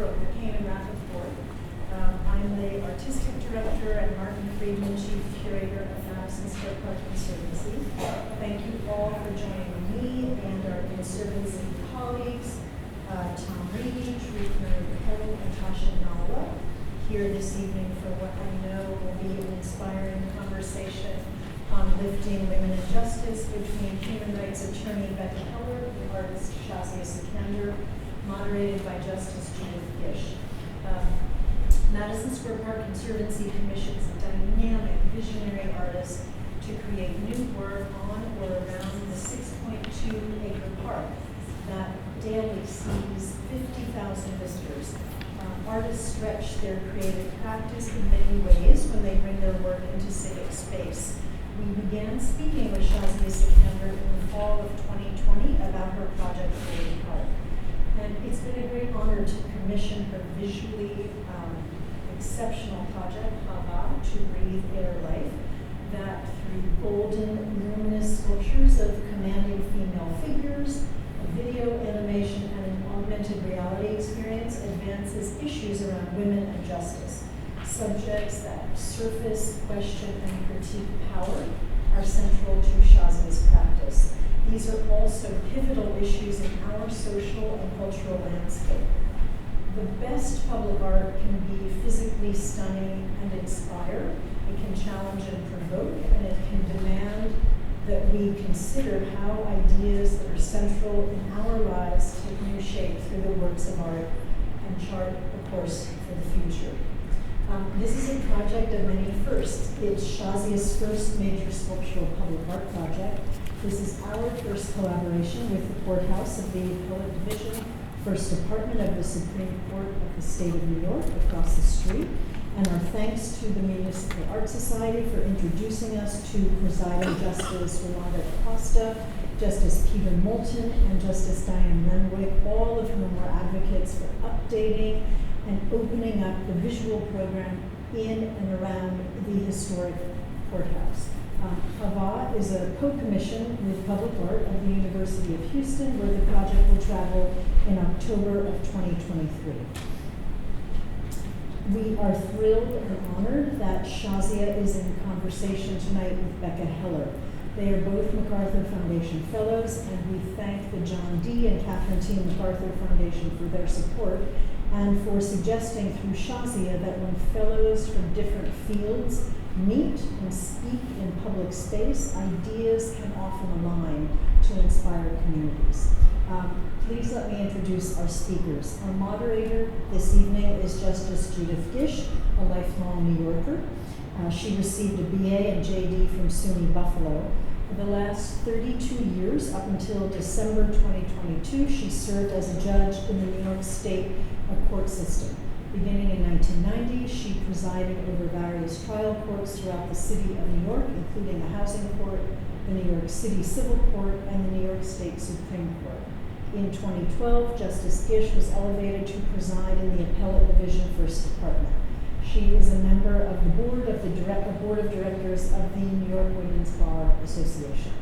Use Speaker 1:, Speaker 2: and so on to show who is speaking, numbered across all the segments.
Speaker 1: Brooke McCain and Rappaport. I'm the artistic director and Martin Friedman, chief curator of Madison Square Park Conservancy. Thank you all for joining me and our Conservancy colleagues, Tom Reedy, Tariq Mary, and Tasha Nala, here this evening for what I know will be an inspiring conversation on lifting women in justice between human rights attorney Becca Heller and artist Shazia Sikander, moderated by Justice Judith Gish. Madison Square Park Conservancy commissions dynamic, visionary artists to create new work on or around the 6.2-acre park that daily sees 50,000 visitors. Artists stretch their creative practice in many ways when they bring their work into civic space. We began speaking with Shazia Sikander in the fall of 2020 about her project Lily Park. And it's been a great honor to commission her visually exceptional project, Hava, to breathe air life, that through golden, luminous sculptures of commanding female figures, a video animation, and an augmented reality experience advances issues around women and justice. Subjects that surface, question, and critique power are central to Shazia's practice. These are also pivotal issues in our social and cultural landscape. The best public art can be physically stunning and inspire. It can challenge and provoke, and it can demand that we consider how ideas that are central in our lives take new shape through the works of art and chart a course for the future. This is a project of many firsts. It's Shazia's first major sculptural public art project. This is our first collaboration with the Courthouse of the Appellate Division, First Department of the Supreme Court of the State of New York across the street. And our thanks to the Municipal Art Society for introducing us to presiding Justice Rolanda Acosta, Justice Peter Moulton, and Justice Diane Renwick, all of whom are advocates for updating and opening up the visual program in and around the historic courthouse. Hava is a co-commission with Public Art of the University of Houston, where the project will travel in October of 2023. We are thrilled and honored that Shazia is in conversation tonight with Becca Heller. They are both MacArthur Foundation Fellows, and we thank the John D. and Catherine T. MacArthur Foundation for their support and for suggesting through Shazia that when fellows from different fields meet and speak in public space, ideas can often align to inspire communities. Please let me introduce our speakers. Our moderator this evening is Justice Judith Gish, a lifelong New Yorker. She received a BA and JD from SUNY Buffalo. For the last 32 years, up until December 2022, she served as a judge in the New York State court system. Beginning in 1990, she presided over various trial courts throughout the city of New York, including the Housing Court, the New York City Civil Court, and the New York State Supreme Court. In 2012, Justice Gish was elevated to preside in the Appellate Division First Department. She is a member of the board of the Board of Directors of the New York Women's Bar Association.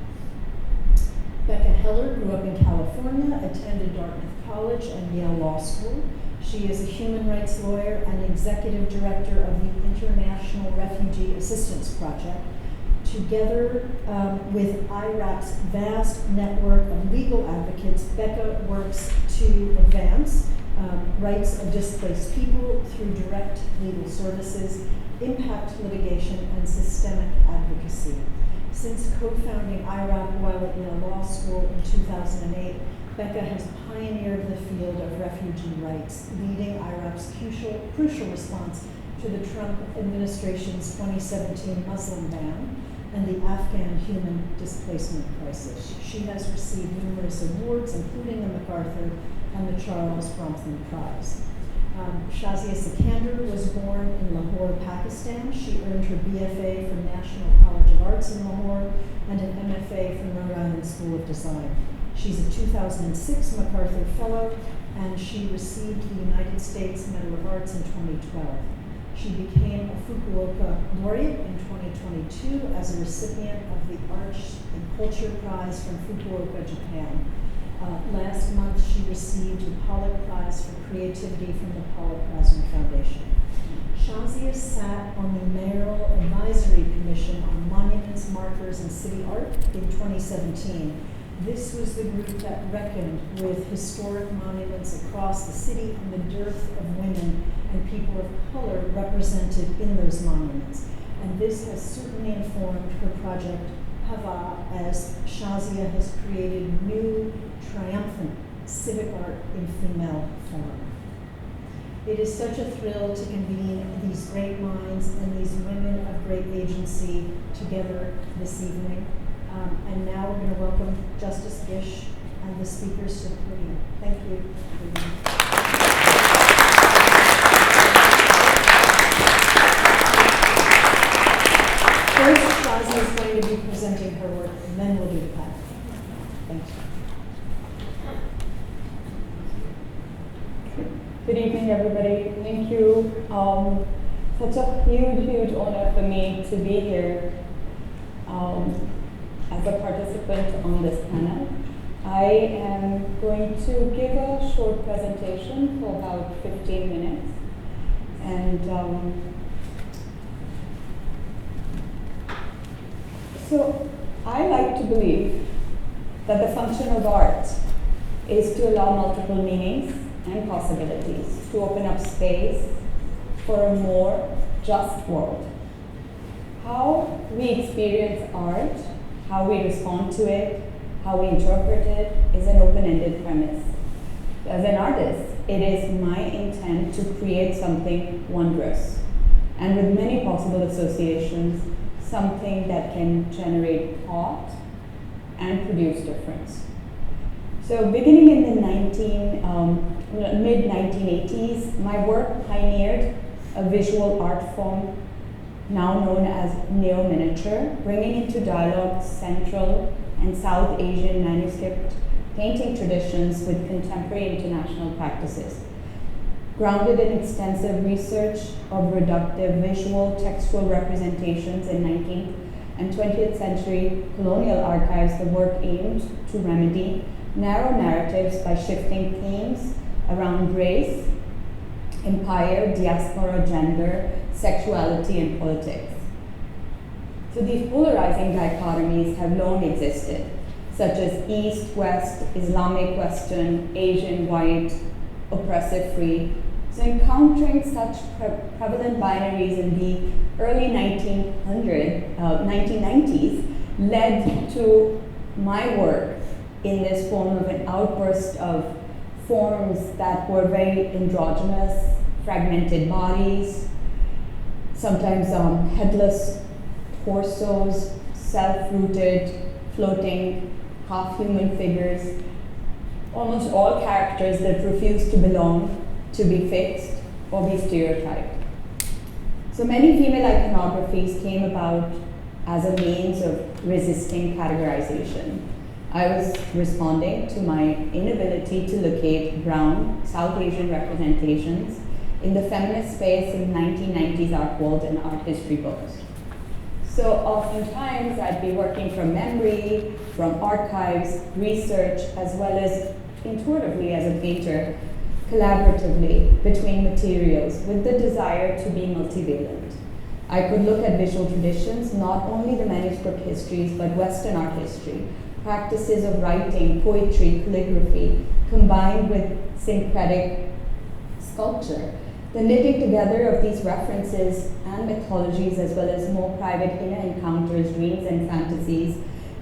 Speaker 1: Becca Heller grew up in California, attended Dartmouth College and Yale Law School. She is a human rights lawyer and executive director of the International Refugee Assistance Project. Together with IRAP's vast network of legal advocates, Becca works to advance rights of displaced people through direct legal services, impact litigation, and systemic advocacy. Since co-founding IRAP while at Yale Law School in 2008, Becca has pioneered the field of refugee rights, leading IRAP's crucial response to the Trump administration's 2017 Muslim ban and the Afghan human displacement crisis. She has received numerous awards, including the MacArthur and the Charles Bronfman Prize. Shazia Sikander was born in Lahore, Pakistan. She earned her BFA from National College of Arts in Lahore and an MFA from Rhode Island School of Design. She's a 2006 MacArthur Fellow, and she received the United States Medal of Arts in 2012. She became a Fukuoka Laureate in 2022 as a recipient of the Arts and Culture Prize from Fukuoka, Japan. Last month, she received the Pollock Prize Prize for Creativity from the Paul Krasner Foundation. Shazia sat on the Mayoral Advisory Commission on Monuments, Markers, and City Art in 2017. This was the group that reckoned with historic monuments across the city and the dearth of women and people of color represented in those monuments. And this has certainly informed her project, Hava, as Shazia has created new, triumphant civic art in female form. It is such a thrill to convene these great minds and these women of great agency together this evening. And now we're going to welcome Justice Gish and the speakers to the podium. Thank you. First, Shazia is going to be presenting her work, and then we'll do the panel. Thank you.
Speaker 2: Good evening, everybody. Thank you. Such a huge honor for me to be here as a participant on this panel. I am going to give a short presentation for about 15 minutes. And so I like to believe that the function of art is to allow multiple meanings and possibilities, to open up space for a more just world. How we experience art, how we respond to it, how we interpret it, is an open-ended premise. As an artist, it is my intent to create something wondrous, and with many possible associations, something that can generate thought and produce difference. So beginning in the mid-1980s, my work pioneered a visual art form now known as neo-miniature, bringing into dialogue Central and South Asian manuscript painting traditions with contemporary international practices. Grounded in extensive research of reductive visual textual representations in 19th and 20th century colonial archives, the work aimed to remedy narrow narratives by shifting themes around race, empire, diaspora, gender, sexuality, and politics. So these polarizing dichotomies have long existed, such as East, West, Islamic, Western, Asian, white, oppressive, free. So encountering such prevalent binaries in the early 1990s led to my work in this form of an outburst of forms that were very androgynous, fragmented bodies, sometimes headless torsos, self-rooted, floating, half-human figures, almost all characters that refuse to belong, to be fixed, or be stereotyped. So many female iconographies came about as a means of resisting categorization. I was responding to my inability to locate brown South Asian representations in the feminist space in 1990s art world and art history books. So oftentimes I'd be working from memory, from archives, research, as well as intuitively as a painter, collaboratively between materials with the desire to be multivalent. I could look at visual traditions, not only the manuscript histories, but Western art history, practices of writing, poetry, calligraphy, combined with syncretic sculpture. The knitting together of these references and mythologies, as well as more private inner encounters, dreams, and fantasies,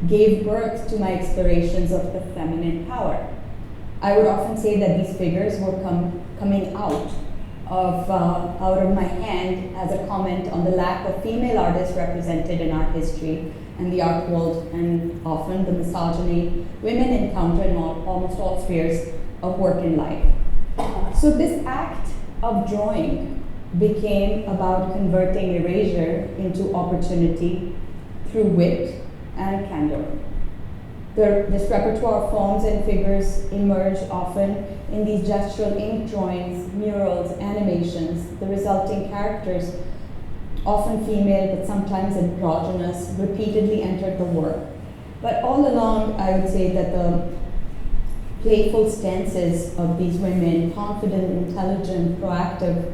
Speaker 2: gave birth to my explorations of the feminine power. I would often say that these figures were coming out of my hand as a comment on the lack of female artists represented in art history and the art world, and often the misogyny women encounter in almost all spheres of work and life. So this act of drawing became about converting erasure into opportunity through wit and candor. This repertoire of forms and figures emerge often in these gestural ink drawings, murals, animations. The resulting characters, often female but sometimes androgynous, repeatedly entered the work. But all along, I would say that the playful stances of these women, confident, intelligent, proactive,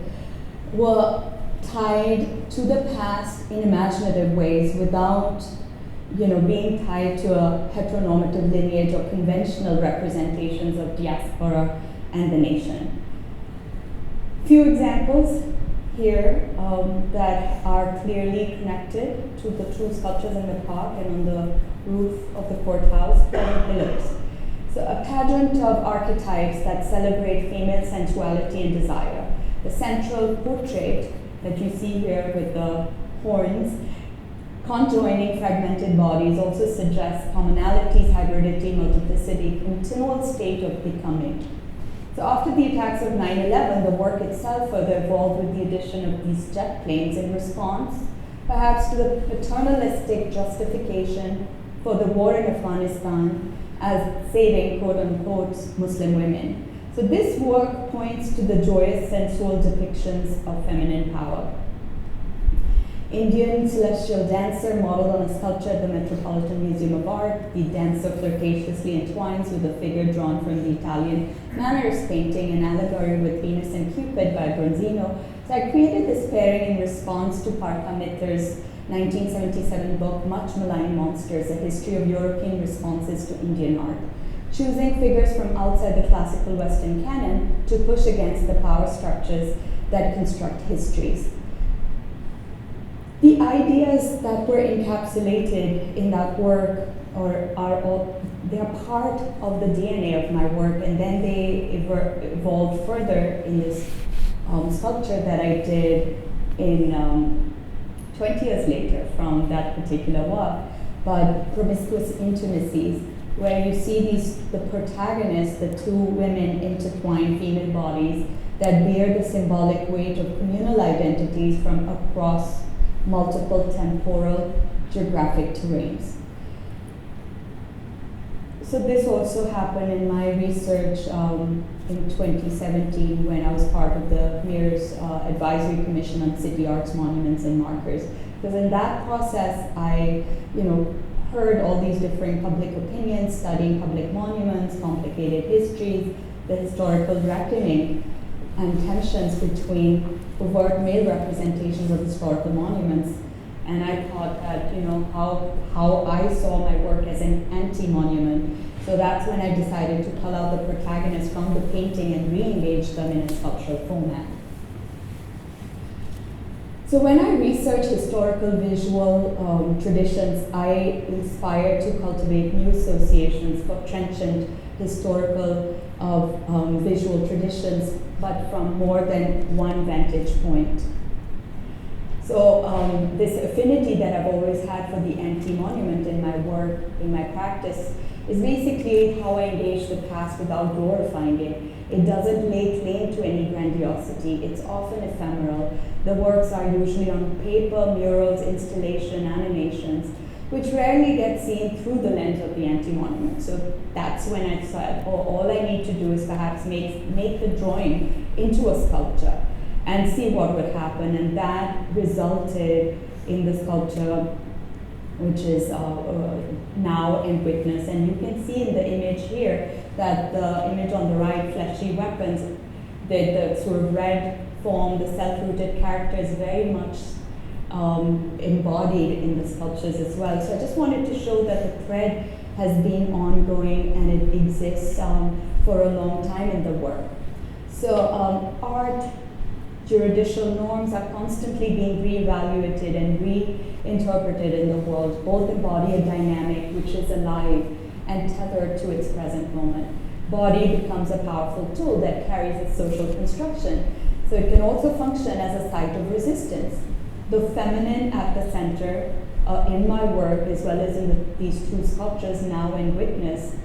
Speaker 2: were tied to the past in imaginative ways without being tied to a heteronormative lineage or conventional representations of diaspora and the nation. Few examples here that are clearly connected to the two sculptures in the park and on the roof of the courthouse, pillars. So a pageant of archetypes that celebrate female sensuality and desire. The central portrait that you see here with the horns, conjoining fragmented bodies, also suggests commonalities, hybridity, multiplicity, continual state of becoming. So after the attacks of 9/11, the work itself further evolved with the addition of these jet planes in response, perhaps to the paternalistic justification for the war in Afghanistan as saving quote-unquote Muslim women. So this work points to the joyous sensual depictions of feminine power. Indian celestial dancer modeled on a sculpture at the Metropolitan Museum of Art. The dancer flirtatiously entwines with a figure drawn from the Italian Manners painting, an allegory with Venus and Cupid by Bronzino. So I created this pairing in response to Partha Mitter's 1977 book, Much Maligned Monsters, A History of European Responses to Indian Art, choosing figures from outside the classical Western canon to push against the power structures that construct histories. The ideas that were encapsulated in that work they are part of the DNA of my work, and then they evolved further in this sculpture that I did in 20 years later from that particular work, but Promiscuous Intimacies, where you see the protagonists, the two women intertwined female bodies that bear the symbolic weight of communal identities from across multiple temporal geographic terrains. So this also happened in my research in 2017 when I was part of the Mayor's Advisory Commission on City Arts, Monuments and Markers. Because in that process, I heard all these different public opinions, studying public monuments, complicated histories, the historical reckoning, and tensions between overt male representations of historical monuments. And I thought that, how I saw my work as an anti-monument. So that's when I decided to pull out the protagonists from the painting and re-engage them in a sculptural format. So when I research historical visual traditions, I inspire to cultivate new associations for trenchant historical visual traditions, but from more than one vantage point. So this affinity that I've always had for the anti-monument in my work, in my practice, is basically how I engage the past without glorifying it. It doesn't lay claim to any grandiosity. It's often ephemeral. The works are usually on paper, murals, installation, animations, which rarely get seen through the lens of the anti-monument. So that's when I said, all I need to do is perhaps make the drawing into a sculpture and see what would happen. And that resulted in the sculpture, which is Now and Witness. And you can see in the image here that the image on the right, Fleshy Weapons, the sort of red form, the self-rooted character is very much embodied in the sculptures as well. So I just wanted to show that the thread has been ongoing and it exists for a long time in the work. So art, juridical norms are constantly being reevaluated and reinterpreted in the world. Both embody a dynamic which is alive and tethered to its present moment. Body becomes a powerful tool that carries its social construction. So it can also function as a site of resistance. The feminine at the center in my work, as well as in these two sculptures, Now and Witness,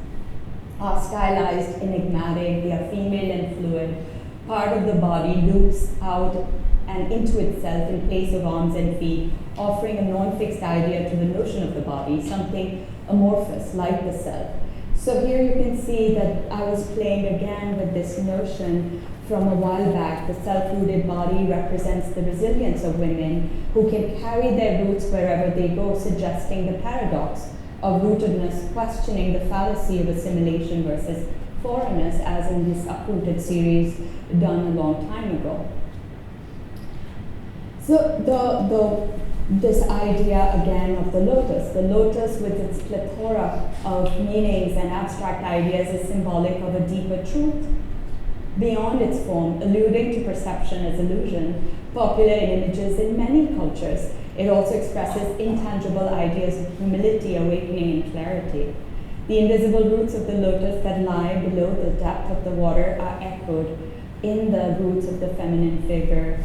Speaker 2: are stylized, enigmatic, they are female and fluid. Part of the body loops out and into itself in place of arms and feet, offering a non-fixed idea to the notion of the body, something amorphous, like the self. So here you can see that I was playing again with this notion from a while back. The self-rooted body represents the resilience of women who can carry their roots wherever they go, suggesting the paradox of rootedness, questioning the fallacy of assimilation versus foreignness, as in this Uprooted series done a long time ago. So this idea again of the lotus with its plethora of meanings and abstract ideas is symbolic of a deeper truth beyond its form, alluding to perception as illusion, popular in images in many cultures. It also expresses intangible ideas of humility, awakening, and clarity. The invisible roots of the lotus that lie below the depth of the water are echoed in the roots of the feminine figure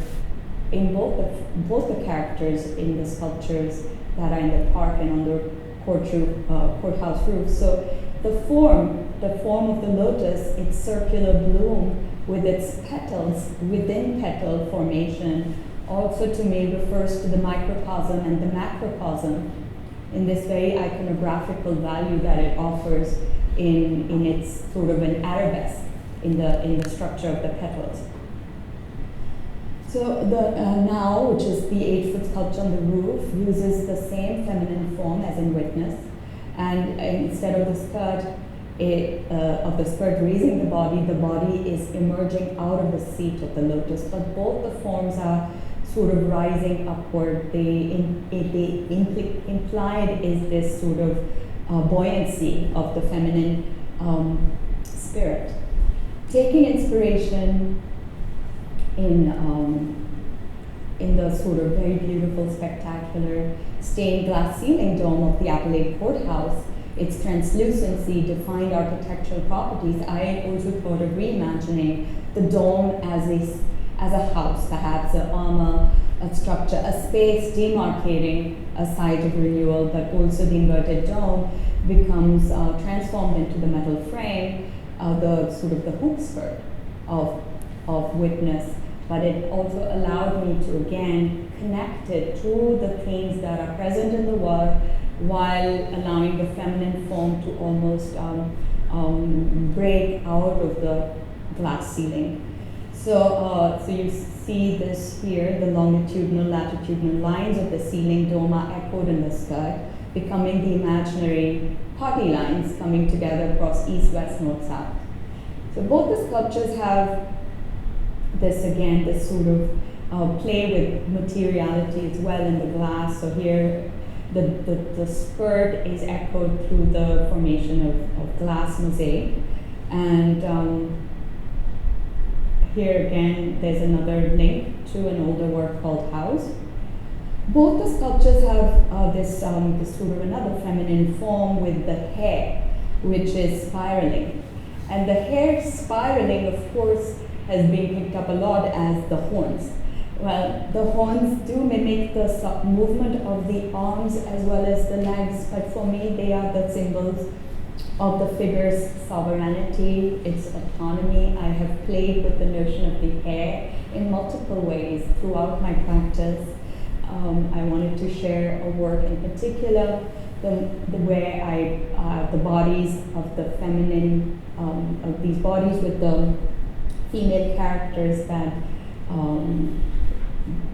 Speaker 2: in both the characters in the sculptures that are in the park and on the courthouse roof. So the form of the lotus, its circular bloom with its petals within petal formation, also to me refers to the microcosm and the macrocosm in this very iconographical value that it offers in its sort of an arabesque in the structure of the petals. So the now, which is the 8-foot sculpture on the roof, uses the same feminine form as in Witness, and instead of the skirt raising the body is emerging out of the seat of the lotus. But both the forms are sort of rising upward. Implied is this sort of buoyancy of the feminine spirit. Taking inspiration in the sort of very beautiful, spectacular stained glass ceiling dome of the Appellate Courthouse, its translucency, defined architectural properties, I also thought of reimagining the dome as a house, perhaps a armor, a structure, a space demarcating a site of renewal, but also the inverted dome becomes transformed into the metal frame, the sort of the hoop skirt of Witness. But it also allowed me to again connect it to the themes that are present in the work, while allowing the feminine form to almost break out of the glass ceiling. So you see this here, the longitudinal, latitudinal lines of the ceiling dome are echoed in the skirt, becoming the imaginary party lines coming together across east, west, north, south. So both the sculptures have this sort of play with materiality as well in the glass. So here the skirt is echoed through the formation of glass mosaic. And here again, there's another link to an older work called House. Both the sculptures have this sort of another feminine form with the hair, which is spiraling. And the hair spiraling, of course, has been picked up a lot as the horns. Well, the horns do mimic the movement of the arms as well as the legs, but for me, they are the symbols of the figure's sovereignty, its autonomy. I have played with the notion of the hair in multiple ways throughout my practice. I wanted to share a work in particular, where the bodies of the feminine, of these bodies with the female characters that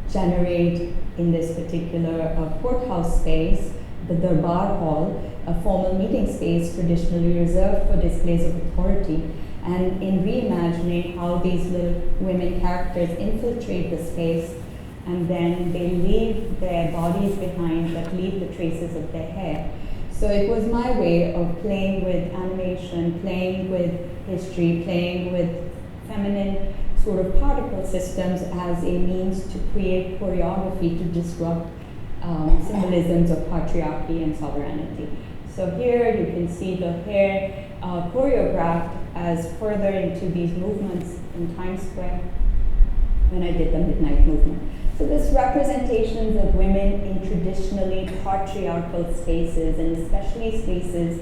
Speaker 2: generate in this particular courthouse space, the Darbar Hall, a formal meeting space traditionally reserved for displays of authority. And in reimagining how these little women characters infiltrate the space, and then they leave their bodies behind but leave the traces of their hair. So it was my way of playing with animation, playing with history, playing with feminine sort of particle systems as a means to create choreography to disrupt symbolisms of patriarchy and sovereignty. So here you can see the hair choreographed as further into these movements in Times Square when I did the Midnight Movement. So this representations of women in traditionally patriarchal spaces, and especially spaces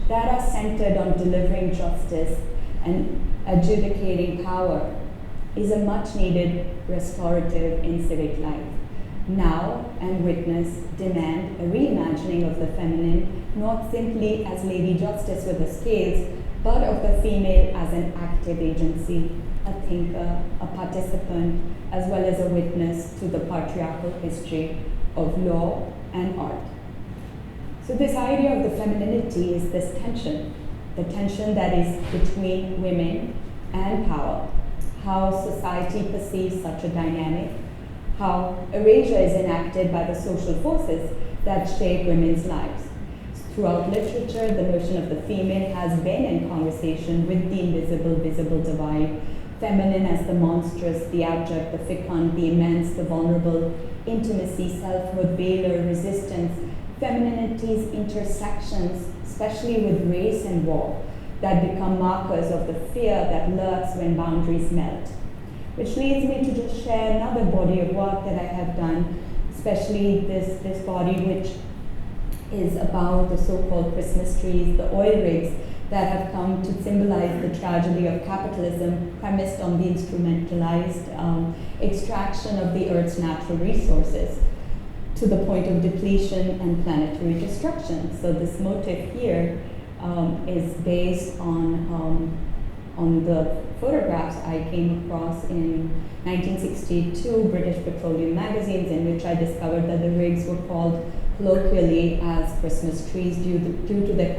Speaker 2: that are centered on delivering justice and adjudicating power, is a much needed restorative in civic life. Now and Witness demand a reimagining of the feminine, not simply as Lady Justice with the scales, but of the female as an active agency, a thinker, a participant, as well as a witness to the patriarchal history of law and art. So this idea of the femininity is this tension the tension that is between women and power, how society perceives such a dynamic, how erasure is enacted by the social forces that shape women's lives. Throughout literature, the notion of the female has been in conversation with the invisible, visible divide, feminine as the monstrous, the abject, the fecund, the immense, the vulnerable, intimacy, selfhood, veiler, resistance, femininity's intersections, especially with race and war, that become markers of the fear that lurks when boundaries melt. Which leads me to just share another body of work that I have done, especially this body which is about the so-called Christmas trees, the oil rigs that have come to symbolize the tragedy of capitalism premised on the instrumentalized extraction of the Earth's natural resources to the point of depletion and planetary destruction. So this motif here is based on the photographs I came across in 1962 British Petroleum magazines, in which I discovered that the rigs were called colloquially as Christmas trees due to their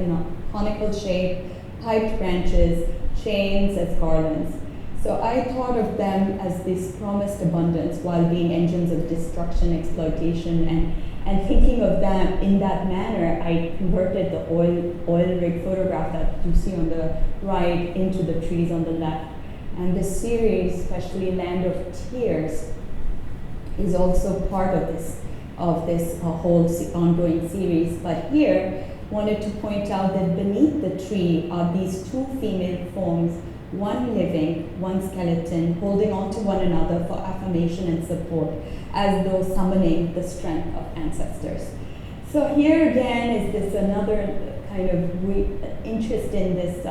Speaker 2: conical shape, piped branches, chains as garlands. So I thought of them as this promised abundance while being engines of destruction, exploitation, and thinking of them in that manner, I converted the oil rig photograph that you see on the right into the trees on the left. And this series, especially Land of Tears, is also part of this whole ongoing series. But here, wanted to point out that beneath the tree are these two female forms, one living, one skeleton, holding on to one another for affirmation and support, as though summoning the strength of ancestors. So here again is this another kind of interest in this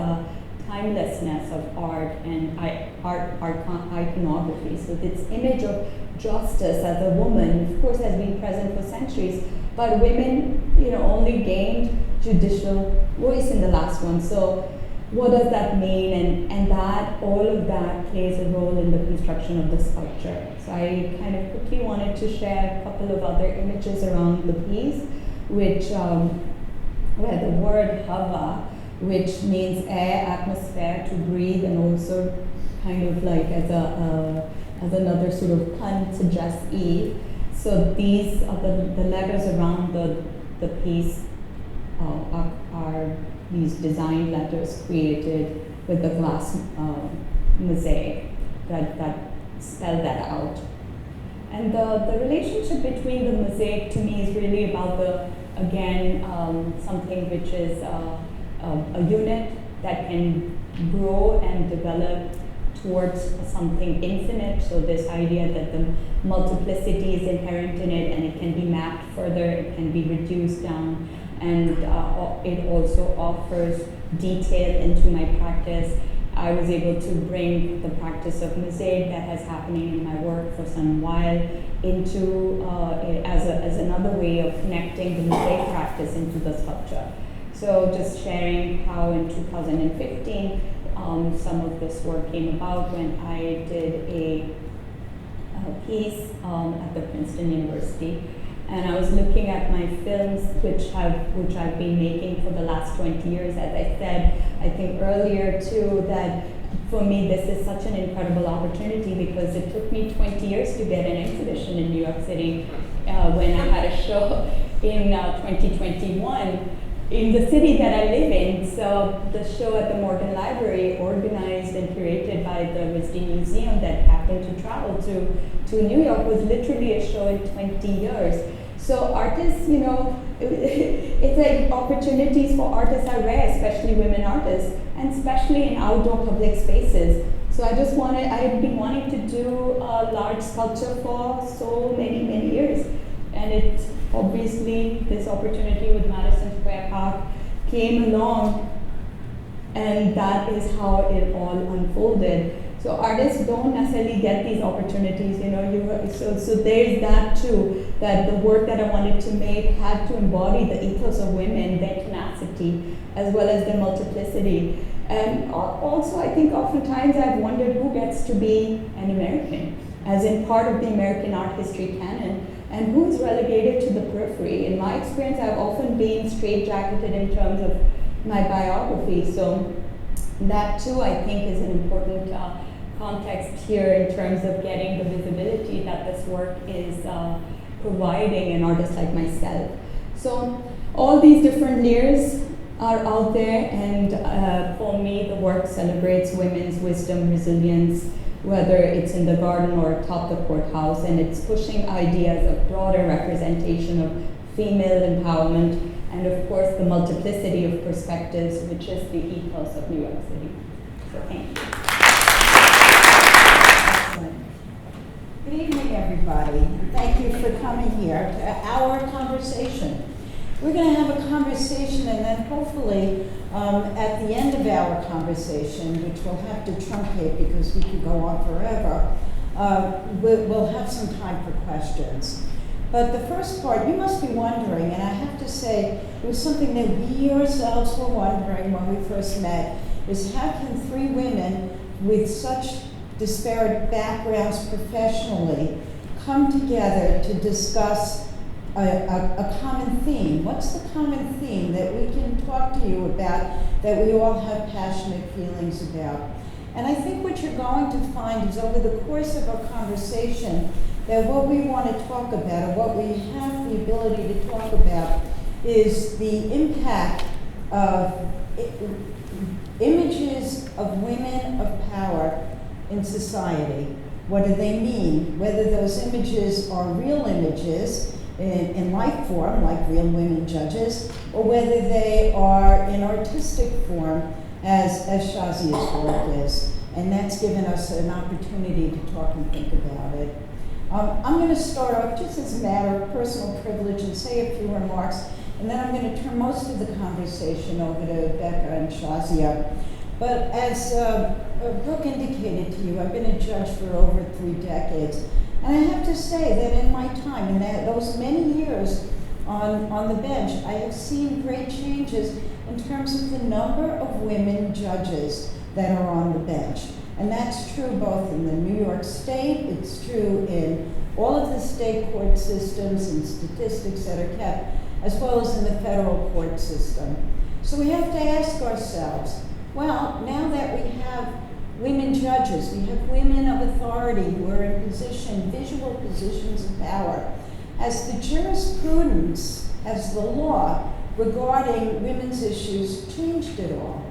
Speaker 2: timelessness of art and iconography. So this image of justice as a woman, of course, has been present for centuries, but women, only gained judicial voice in the last one. So what does that mean? And that all of that plays a role in the construction of the sculpture. So I kind of quickly wanted to share a couple of other images around the piece, which where the word hava, which means air, atmosphere, to breathe, and also kind of like as another sort of pun suggests Eve. So these are the letters around the piece are these design letters created with the glass mosaic that spell that out. And the relationship between the mosaic to me is really about something which is a unit that can grow and develop towards something infinite. So this idea that the multiplicity is inherent in it and it can be mapped further, it can be reduced down, and it also offers detail into my practice. I was able to bring the practice of mosaic that has happening in my work for some while into as another way of connecting the mosaic practice into the sculpture. So just sharing how in 2015 some of this work came about when I did a piece at the Princeton University, and I was looking at my films which I've been making for the last 20 years. As I said, I think earlier too, that for me this is such an incredible opportunity because it took me 20 years to get an exhibition in New York City when I had a show in 2021 in the city that I live in. So the show at the Morgan Library, organized and curated by the RISD Museum that happened to travel to New York, was literally a show in 20 years. So artists, it's like opportunities for artists are rare, especially women artists, and especially in outdoor public spaces. So I had been wanting to do a large sculpture for so many years. And it obviously, this opportunity with Madison Square Park came along, and that is how it all unfolded. So artists don't necessarily get these opportunities, so there's that too, that the work that I wanted to make had to embody the ethos of women, their tenacity, as well as their multiplicity. And also, I think oftentimes I've wondered who gets to be an American, as in part of the American art history canon, and who's relegated to the periphery. In my experience, I've often been straitjacketed in terms of my biography. So that too, I think, is an important context here in terms of getting the visibility that this work is providing an artist like myself. So all these different layers are out there, and for me the work celebrates women's wisdom, resilience, whether it's in the garden or atop the courthouse, and it's pushing ideas of broader representation of female empowerment, and of course the multiplicity of perspectives, which is the ethos of New York City. So thank you.
Speaker 3: Excellent. Good evening, everybody. Thank you for coming here to our conversation. We're going to have a conversation, and then hopefully at the end of our conversation, which we'll have to truncate because we could go on forever, we'll have some time for questions. But the first part, you must be wondering, and I have to say, it was something that we ourselves were wondering when we first met, is how can three women with such disparate backgrounds professionally come together to discuss a common theme? What's the common theme that we can talk to you about, that we all have passionate feelings about? And I think what you're going to find is over the course of our conversation that what we want to talk about, or what we have the ability to talk about, is the impact of images of women of power in society. What do they mean? Whether those images are real images in life form, like real women judges, or whether they are in artistic form, as Shazia's work is. And that's given us an opportunity to talk and think about it. I'm going to start off just as a matter of personal privilege and say a few remarks, and then I'm going to turn most of the conversation over to Becca and Shazia. But as Brooke indicated to you, I've been a judge for over 3 decades. And I have to say that in my time, in those many years on the bench, I have seen great changes in terms of the number of women judges that are on the bench. And that's true both in the New York State, it's true in all of the state court systems and statistics that are kept, as well as in the federal court system. So we have to ask ourselves, well, now that we have women judges, we have women of authority who are in visual positions of power, has the jurisprudence, has the law regarding women's issues changed at all?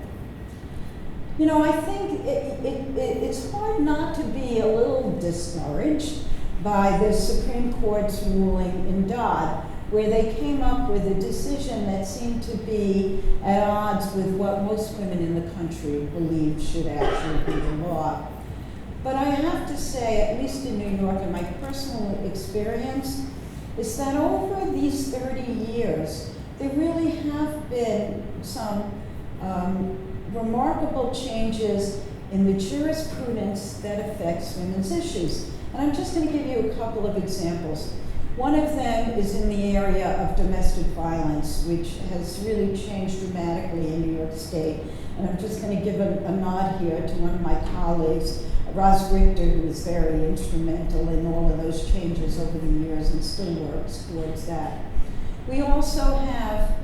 Speaker 3: You know, I think it's hard not to be a little discouraged by the Supreme Court's ruling in Dodd, where they came up with a decision that seemed to be at odds with what most women in the country believe should actually be the law. But I have to say, at least in New York, in my personal experience, is that over these 30 years, there really have been some remarkable changes in the jurisprudence that affects women's issues. And I'm just going to give you a couple of examples. One of them is in the area of domestic violence, which has really changed dramatically in New York State. And I'm just going to give a nod here to one of my colleagues, Roz Richter, who is very instrumental in all of those changes over the years and still works towards that. We also have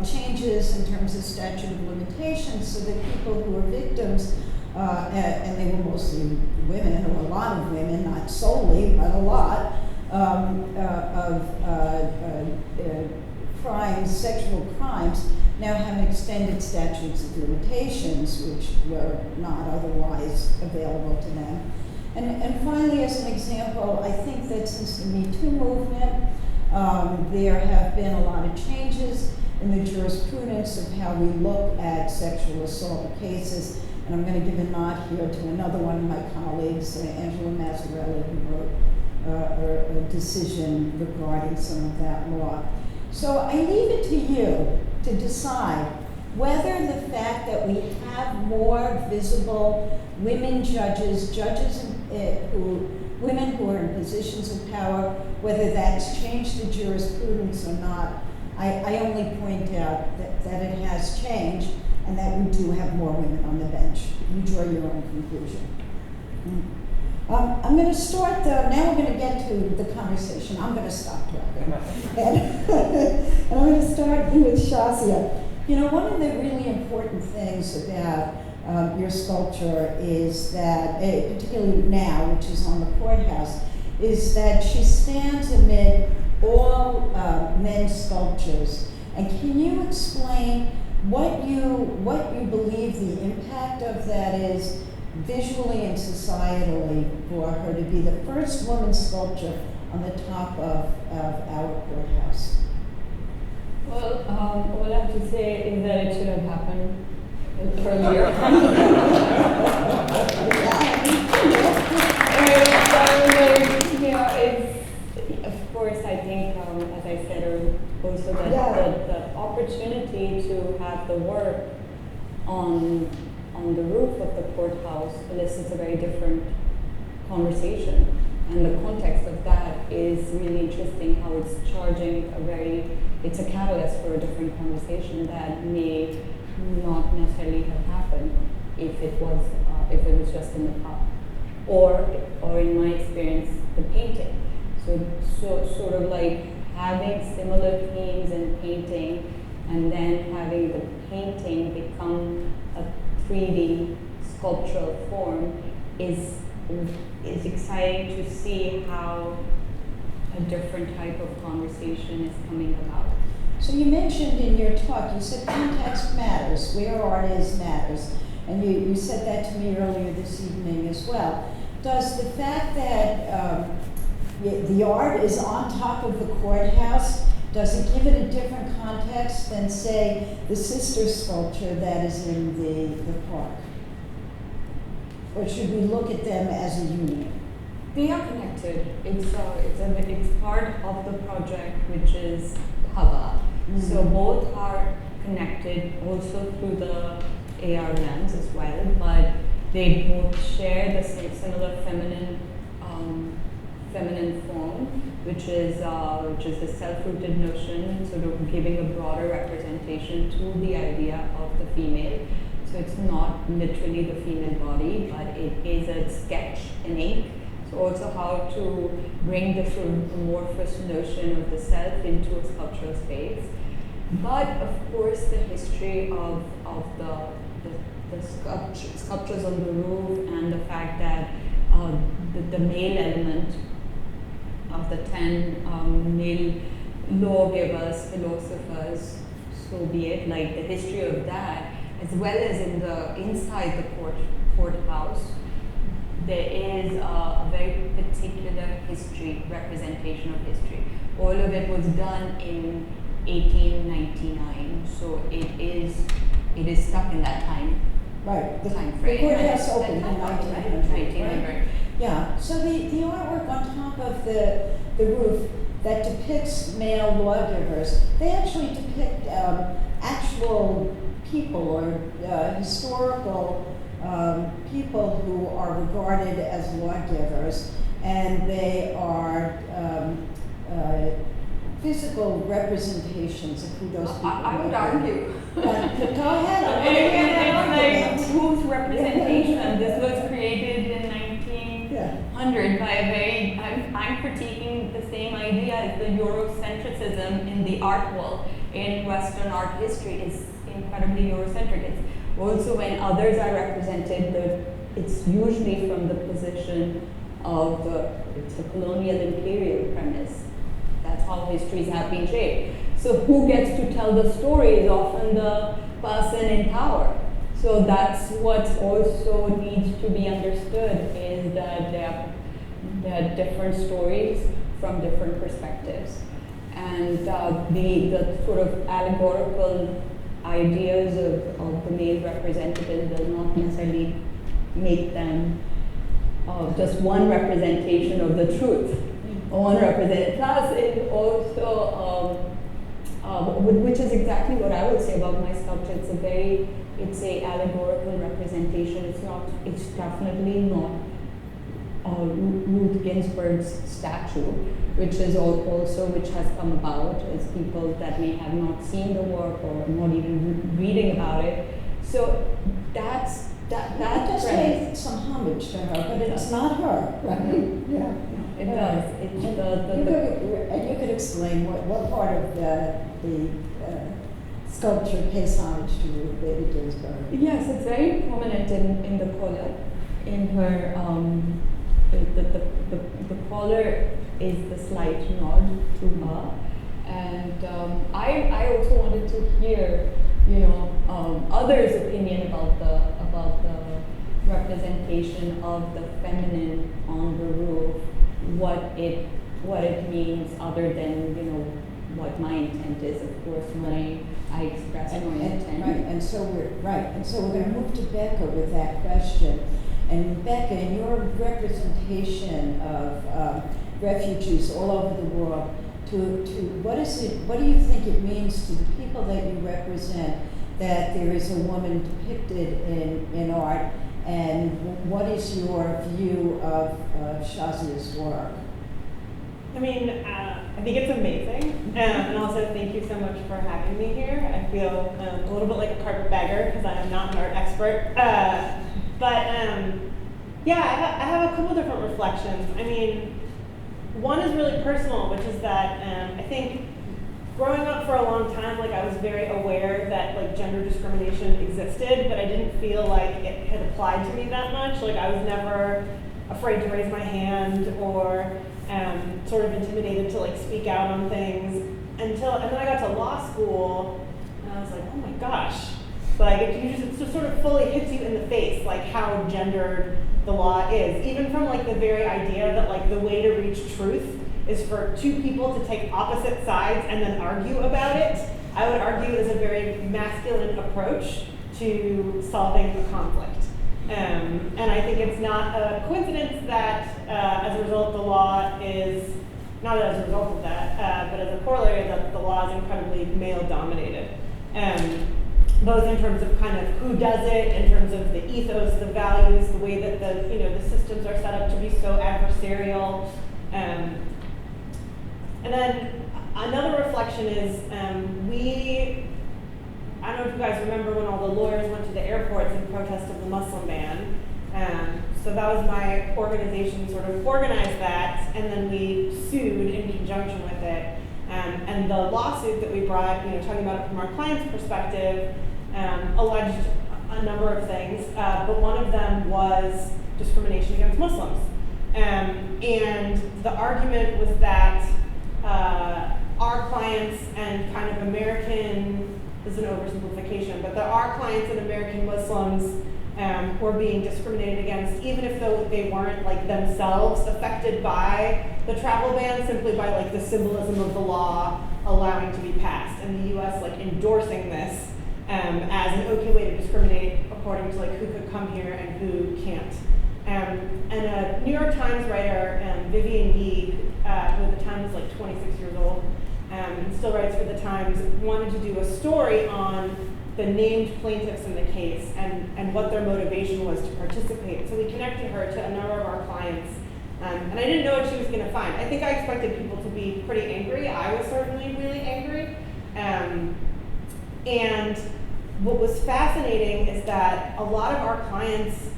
Speaker 3: changes in terms of statute of limitations, so that people who are victims, and they were mostly women, or a lot of women, not solely, but a lot, of crimes, sexual crimes, now have extended statutes of limitations, which were not otherwise available to them. And finally, as an example, I think that since the Me Too movement, there have been a lot of changes in the jurisprudence of how we look at sexual assault cases. And I'm going to give a nod here to another one of my colleagues, Angela Mazzarelli, who wrote a decision regarding some of that law. So I leave it to you to decide whether the fact that we have more visible women judges, women who are in positions of power, whether that's changed the jurisprudence or not. I only point out that it has changed and that we do have more women on the bench. You draw your own conclusion. I'm going to start, now we're going to get to the conversation. I'm going to stop talking. And I'm going to start with Shazia. You know, one of the really important things about your sculpture is that, particularly now, which is on the courthouse, is that she stands amid all men's sculptures. And can you explain what you believe the impact of that is visually and societally for her to be the first woman sculptor on the top of our courthouse?
Speaker 2: Well, all I have to say is that it should have happened earlier. Of course, I think, as I said, also that the opportunity to have the work on the roof of the courthouse elicits a very different conversation. And the context of that is really interesting, how it's charging it's a catalyst for a different conversation that may not necessarily have happened if it was just in the past, or in my experience, the painting. So sort of like having similar themes in painting, and then having the painting become a 3D sculptural form is exciting to see how a different type of conversation is coming about.
Speaker 3: So you mentioned in your talk, you said context matters, where art is matters, and you said that to me earlier this evening as well. Does the fact that the art is on top of the courthouse, does it give it a different context than, say, the sister sculpture that is in the park? Or should we look at them as a unit?
Speaker 2: They are connected. It's part of the project, which is Hava. Mm-hmm. So both are connected also through the AR lens as well, but they both share the similar feminine form, which is the self-rooted notion, sort of giving a broader representation to the idea of the female. So it's not literally the female body, but it is a sketch in ink. So also how to bring the sort of amorphous notion of the self into a sculptural space. But of course the history of the sculptures on the roof, and the fact that the male element of the 10 male lawgivers, philosophers, so be it, like the history of that, as well as inside the courthouse, there is a very particular history, representation of history. All of it was done in 1899, so it is stuck in that time.
Speaker 3: Right.
Speaker 2: Time frame.
Speaker 3: The courthouse opened in 1900.
Speaker 2: 1900.
Speaker 3: Right? Yeah. So the artwork on top of the roof that depicts male lawgivers, they actually depict actual people or historical people who are regarded as lawgivers, and they are physical representations of who those people are.
Speaker 2: I would argue.
Speaker 3: Go ahead.
Speaker 2: It's like whose representation? This was created in 1900 by a very, I'm critiquing the same idea as the Eurocentrism in the art world. In Western art history is incredibly Eurocentric. It's also when others are represented, it's usually from the position of it's a colonial imperial premise. That's how histories have been shaped. So who gets to tell the story is often the person in power. So that's what also needs to be understood, is that there are different stories from different perspectives. And the sort of allegorical ideas of the male representative does not necessarily make them just one representation of the truth. One represented. Plus, it also, which is exactly what I would say about my sculpture. It's a allegorical representation. It's definitely not Ruth Ginsburg's statue, which has come about as people that may have not seen the work or not even reading about it. So that
Speaker 3: does pay some homage to her, but it's not her, right? Yeah.
Speaker 2: It does.
Speaker 3: You could explain what part of the sculpture pays homage to Ruth Bader Ginsburg.
Speaker 2: Yes, it's very prominent in the collar. In her, the collar is the slight nod to her. And I also wanted to hear, others' opinion about the representation of the feminine on the roof, what it means, other than what my intent is. Of course, when I express my intent.
Speaker 3: Right, and so we're going to move to Becca with that question. And Becca, in your representation of refugees all over the world, what do you think it means to the people that you represent that there is a woman depicted in art, and what is your view of Shazia's work?
Speaker 4: I mean, I think it's amazing, and also thank you so much for having me here. I feel a little bit like a carpetbagger because I am not an art expert, yeah, I have a couple different reflections. I mean, one is really personal, which is that I think growing up for a long time, like I was very aware that like gender discrimination existed, but I didn't feel like it had applied to me that much. Like I was never afraid to raise my hand or sort of intimidated to like speak out on things and then I got to law school and I was like, oh my gosh, like it just sort of fully hits you in the face, like how gendered the law is, even from like the very idea that like the way to reach truth is for two people to take opposite sides and then argue about it. I would argue is a very masculine approach to solving a conflict. And I think it's not a coincidence that as a result the law is, not as a result of that, but as a corollary that the law is incredibly male dominated. Both in terms of kind of who does it, in terms of the ethos, the values, the way that the systems are set up to be so adversarial. And then another reflection is I don't know if you guys remember when all the lawyers went to the airports in protest of the Muslim ban. So that was my organization sort of organized that, and then we sued in conjunction with it. And the lawsuit that we brought, talking about it from our client's perspective, alleged a number of things, but one of them was discrimination against Muslims. And the argument was that our clients and kind of American, this is an oversimplification, but that our clients and American Muslims were being discriminated against, even if though they weren't like themselves affected by the travel ban, simply by like the symbolism of the law allowing to be passed, and the U.S. like endorsing this as an okay way to discriminate according to like who could come here and who can't. And a New York Times writer, Vivian Yee, who at the time was like 26 years old, and still writes for the Times, wanted to do a story on the named plaintiffs in the case and what their motivation was to participate. So we connected her to a number of our clients, and I didn't know what she was going to find. I think I expected people to be pretty angry. I was certainly really angry. And what was fascinating is that a lot of our clients,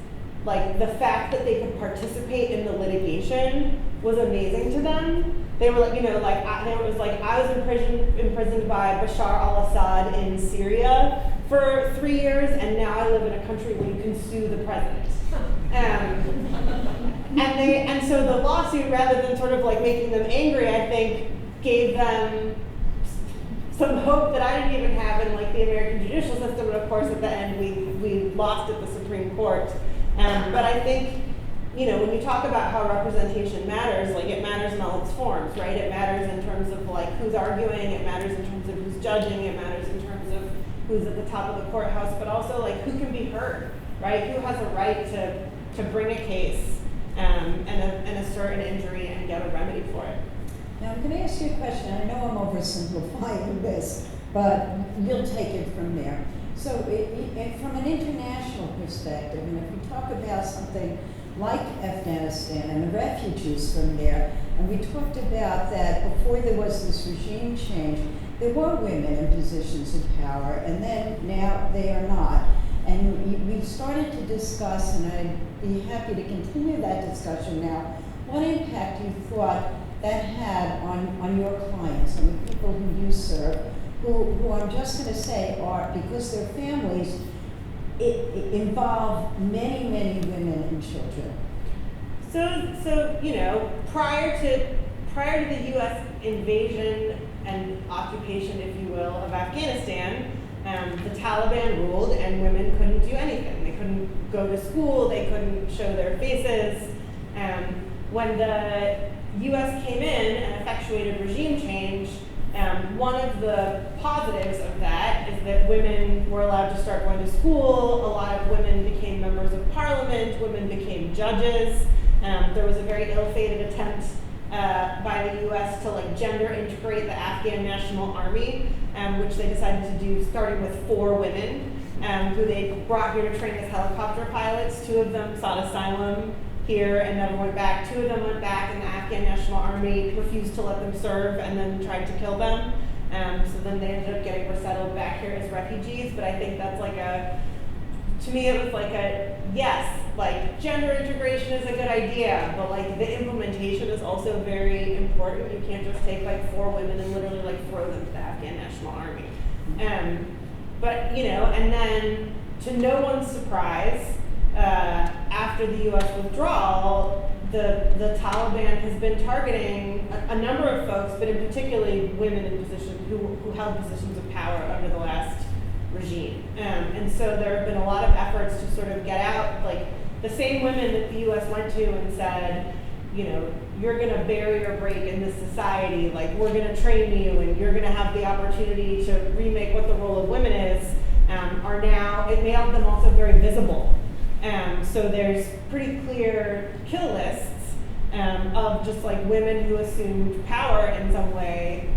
Speaker 4: like the fact that they could participate in the litigation was amazing to them. They were like, I was imprisoned by Bashar al-Assad in Syria for 3 years, and now I live in a country where you can sue the president. And so the lawsuit, rather than sort of like making them angry, I think gave them some hope that I didn't even have in like the American judicial system. And of course, at the end, we lost at the Supreme Court. But I think, when you talk about how representation matters, like it matters in all its forms, right? It matters in terms of like who's arguing, it matters in terms of who's judging, it matters in terms of who's at the top of the courthouse, but also like who can be heard, right? Who has a right to bring a case and assert an injury and get a remedy for it.
Speaker 3: Now I'm going to ask you a question. I know I'm oversimplifying this, but you'll take it from there. So from an international perspective, and if we talk about something like Afghanistan and the refugees from there, and we talked about that before there was this regime change, there were women in positions of power, and then now they are not. And we started to discuss, and I'd be happy to continue that discussion now, what impact you thought that had on your clients, on the people who you serve, who I'm just gonna say are, because their families involve many, many women and children.
Speaker 4: So you know, prior to the U.S. invasion and occupation, if you will, of Afghanistan, the Taliban ruled, and women couldn't do anything. They couldn't go to school. They couldn't show their faces. When the U.S. came in and effectuated regime change, one of the positives of that is that women were allowed to start going to school. A lot of women became members of parliament. Women became judges. There was a very ill-fated attempt by the U.S. to like gender integrate the Afghan National Army, which they decided to do, starting with 4 women, who they brought here to train as helicopter pilots. 2 of them sought asylum here and never went back. 2 of them went back, and the Afghan National Army refused to let them serve and then tried to kill them. So then they ended up getting resettled back here as refugees. But I think that's like to me it was like yes, like gender integration is a good idea, but like the implementation is also very important. You can't just take like 4 women and literally like throw them to the Afghan National Army. But you know, and then to no one's surprise, after the U.S. withdrawal, the Taliban has been targeting a number of folks, but in particularly women in positions who held positions of power under the last regime. And so there have been a lot of efforts to sort of get out, like the same women that the U.S. went to and said, you know, you're going to barrier break in this society, like we're going to train you and you're going to have the opportunity to remake what the role of women is, are now, it made them also very visible. So there's pretty clear kill lists of just like women who assumed power in some way,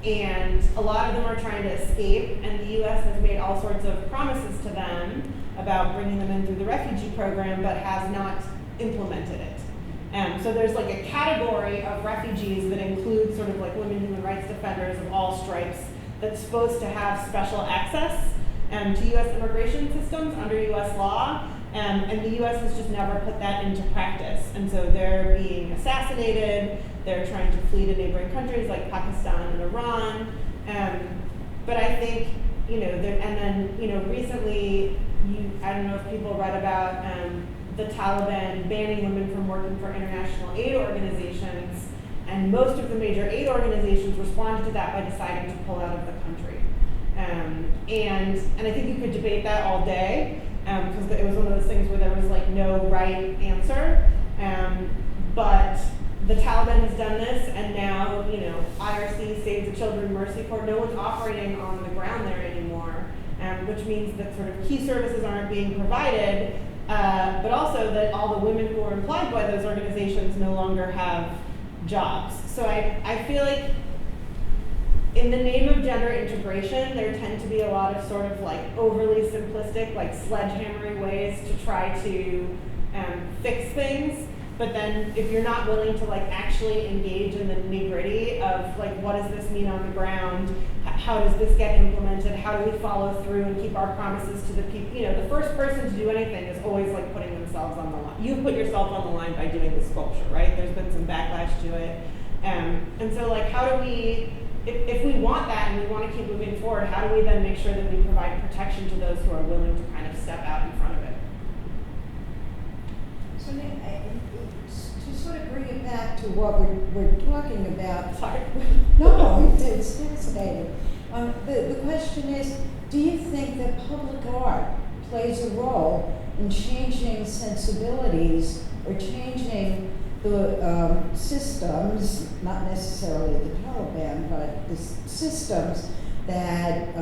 Speaker 4: and a lot of them are trying to escape, and the U.S. has made all sorts of promises to them about bringing them in through the refugee program, but has not implemented it. So there's like a category of refugees that includes sort of like women human rights defenders of all stripes that's supposed to have special access to U.S. immigration systems under U.S. law, and the U.S. has just never put that into practice. And so they're being assassinated, they're trying to flee to neighboring countries like Pakistan and Iran. But I think, you know, and then, you know, recently, I don't know if people read about the Taliban banning women from working for international aid organizations, and most of the major aid organizations responded to that by deciding to pull out of the country. And I think you could debate that all day, because it was one of those things where there was like no right answer. But the Taliban has done this, and now, you know, IRC, Save the Children, Mercy Corps, no one's operating on the ground there anymore, which means that sort of key services aren't being provided, but also that all the women who are employed by those organizations no longer have jobs. So I feel like in the name of gender integration, there tend to be a lot of sort of like overly simplistic, like sledgehammery ways to try to fix things. But then if you're not willing to like actually engage in the nitty-gritty of like, what does this mean on the ground? How does this get implemented? How do we follow through and keep our promises to the people? You know, the first person to do anything is always like putting themselves on the line. You put yourself on the line by doing the sculpture, right? There's been some backlash to it. And so like, how do we, if we want that and we want to keep moving forward, how do we then make sure that we provide protection to those who are willing to kind of step out in front of it?
Speaker 3: So to sort of bring it back to what we're talking about.
Speaker 4: Sorry.
Speaker 3: No, it's fascinating. The question is, do you think that public art plays a role in changing sensibilities or changing the systems, not necessarily the Taliban, but the systems that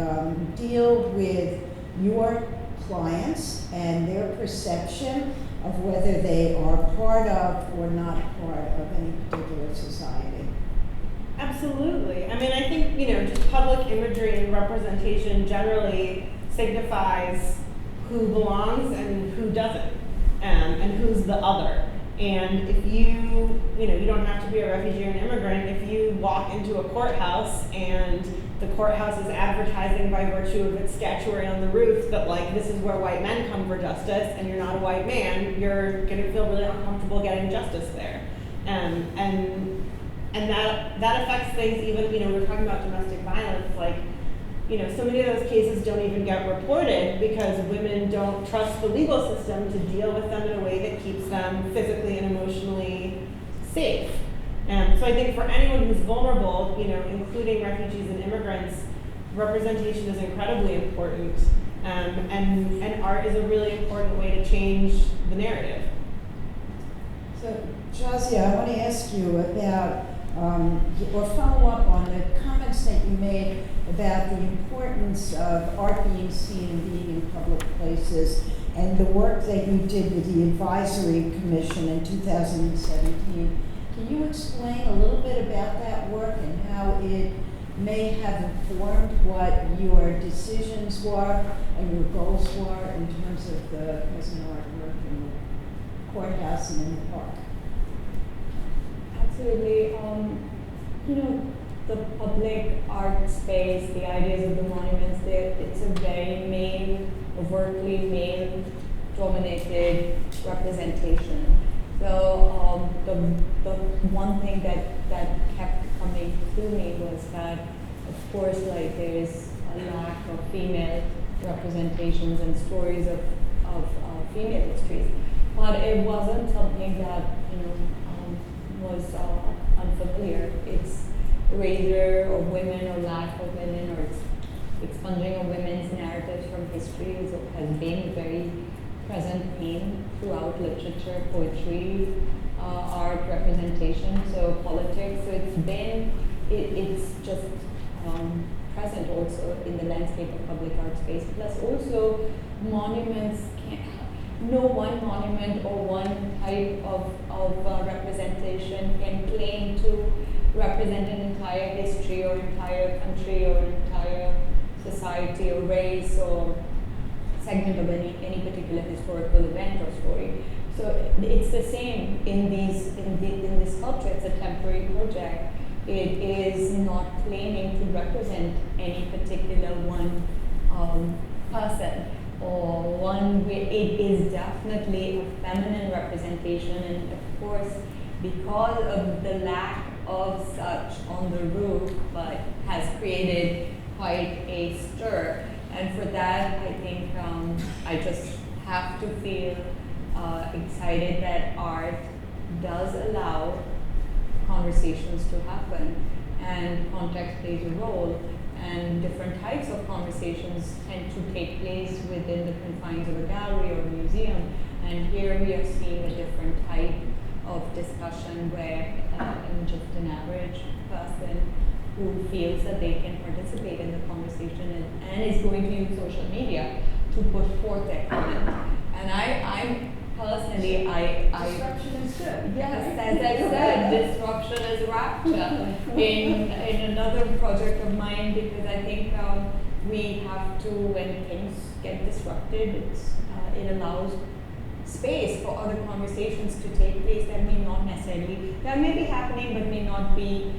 Speaker 3: deal with your clients and their perception of whether they are part of or not part of any particular society?
Speaker 4: Absolutely. I mean, I think, you know, just public imagery and representation generally signifies who belongs and who doesn't, and who's the other. And if you don't have to be a refugee or an immigrant, if you walk into a courthouse and the courthouse is advertising by virtue of its statuary on the roof that like, this is where white men come for justice, and you're not a white man, you're gonna feel really uncomfortable getting justice there. And And that affects things even, we were talking about domestic violence, like, so many of those cases don't even get reported because women don't trust the legal system to deal with them in a way that keeps them physically and emotionally safe. So I think for anyone who's vulnerable, including refugees and immigrants, representation is incredibly important. And art is a really important way to change the narrative.
Speaker 3: So, Shazia, I want to ask you about, or follow up on the comments that you made about the importance of art being seen and being in public places, and the work that you did with the Advisory Commission in 2017. Can you explain a little bit about that work and how it may have informed what your decisions were and your goals were in terms of the present artwork in the courthouse and in the park?
Speaker 2: Absolutely. The public art space, the ideas of the monuments, it's a very overtly male-dominated representation. So the one thing that kept coming to me was that, of course, like there is a lack of female representations and stories of female histories, but it wasn't something that was unfamiliar. It's erasure of women or lack of women or expunging of women's narratives from history has been a very present theme throughout literature, poetry, art, representation, so politics. So it's just present also in the landscape of public art space. Plus also monuments no one monument or one type of representation can claim to represent an entire history or entire country or entire society or race or segment of any particular historical event or story. So it's the same in this sculpture. It's a temporary project. It is not claiming to represent any particular one person or one way. It is definitely a feminine representation, and of course, because of the lack of such on the roof, but has created quite a stir. And for that, I think I just have to feel excited that art does allow conversations to happen, and context plays a role, and different types of conversations tend to take place within the confines of a gallery or a museum. And here we are seeing a different type of discussion where just an average person who feels that they can participate in the conversation and is going to use social media to put forth their comment. And I personally,
Speaker 3: Disruption is good.
Speaker 2: yes, as I said, disruption is rapture in another project of mine, because I think we have to, when things get disrupted, it allows space for other conversations to take place that may not necessarily, that may be happening but may not be,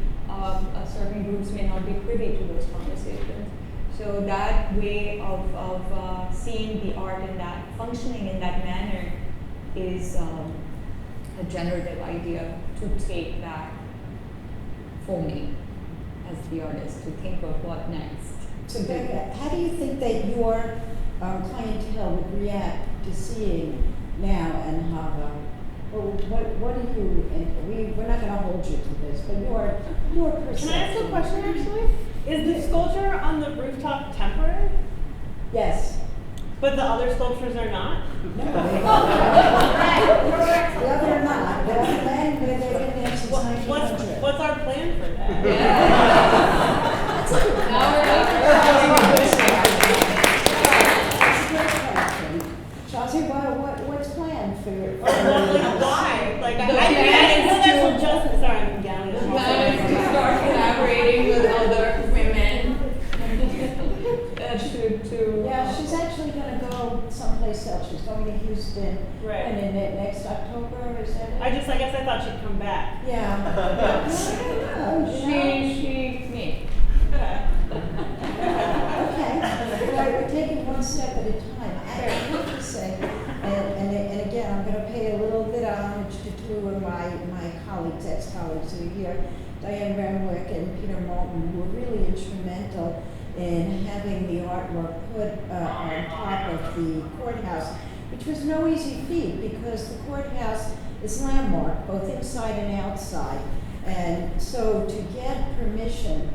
Speaker 2: certain groups may not be privy to those conversations. So that way of seeing the art in that, functioning in that manner is a generative idea to take back for me as the artist, to think of what next.
Speaker 3: So Becca, how do you think that your clientele would react to seeing now and Hava? Well, what do you, we're not going to hold you to this, but your perception.
Speaker 4: Can I ask a question actually? Is the sculpture on the rooftop temporary?
Speaker 3: Yes.
Speaker 4: But the other sculptures are not?
Speaker 3: No. The other are not. The other land where they've been there since 1900.
Speaker 4: What's our plan for that?
Speaker 3: That's a good Shazia, what's planned for your?
Speaker 4: Why? Like, I
Speaker 2: plan
Speaker 4: know
Speaker 2: is
Speaker 4: that's
Speaker 2: to-
Speaker 4: what justice are. I'm down
Speaker 2: The plan is to start collaborating with other women to
Speaker 3: Yeah, she's actually going to go someplace else. She's going to Houston.
Speaker 4: Right.
Speaker 3: And then next October, is that it?
Speaker 4: I guess I thought she'd come back.
Speaker 3: Yeah.
Speaker 2: me.
Speaker 4: Okay.
Speaker 3: Okay, well, we're taking one step at a time. I have to say, and again, I'm going to pay a little bit of homage to two two of my colleagues, ex-colleagues who are here, Diane Renwick and Peter Moulton, who were really instrumental in having the artwork put on top of the courthouse, which was no easy feat because the courthouse is landmarked, both inside and outside. And so to get permission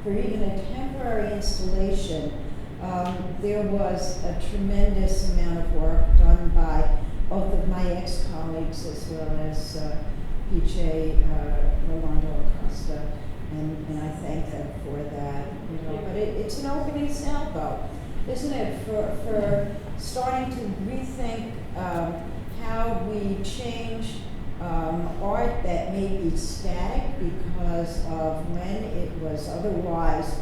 Speaker 3: for even a temporary installation, there was a tremendous amount of work done by both of my ex-colleagues as well as PJ Rolando Acosta, and I thank them for that. You know, but it's an opening salvo, isn't it, for starting to rethink how we change art that may be static because of when it was otherwise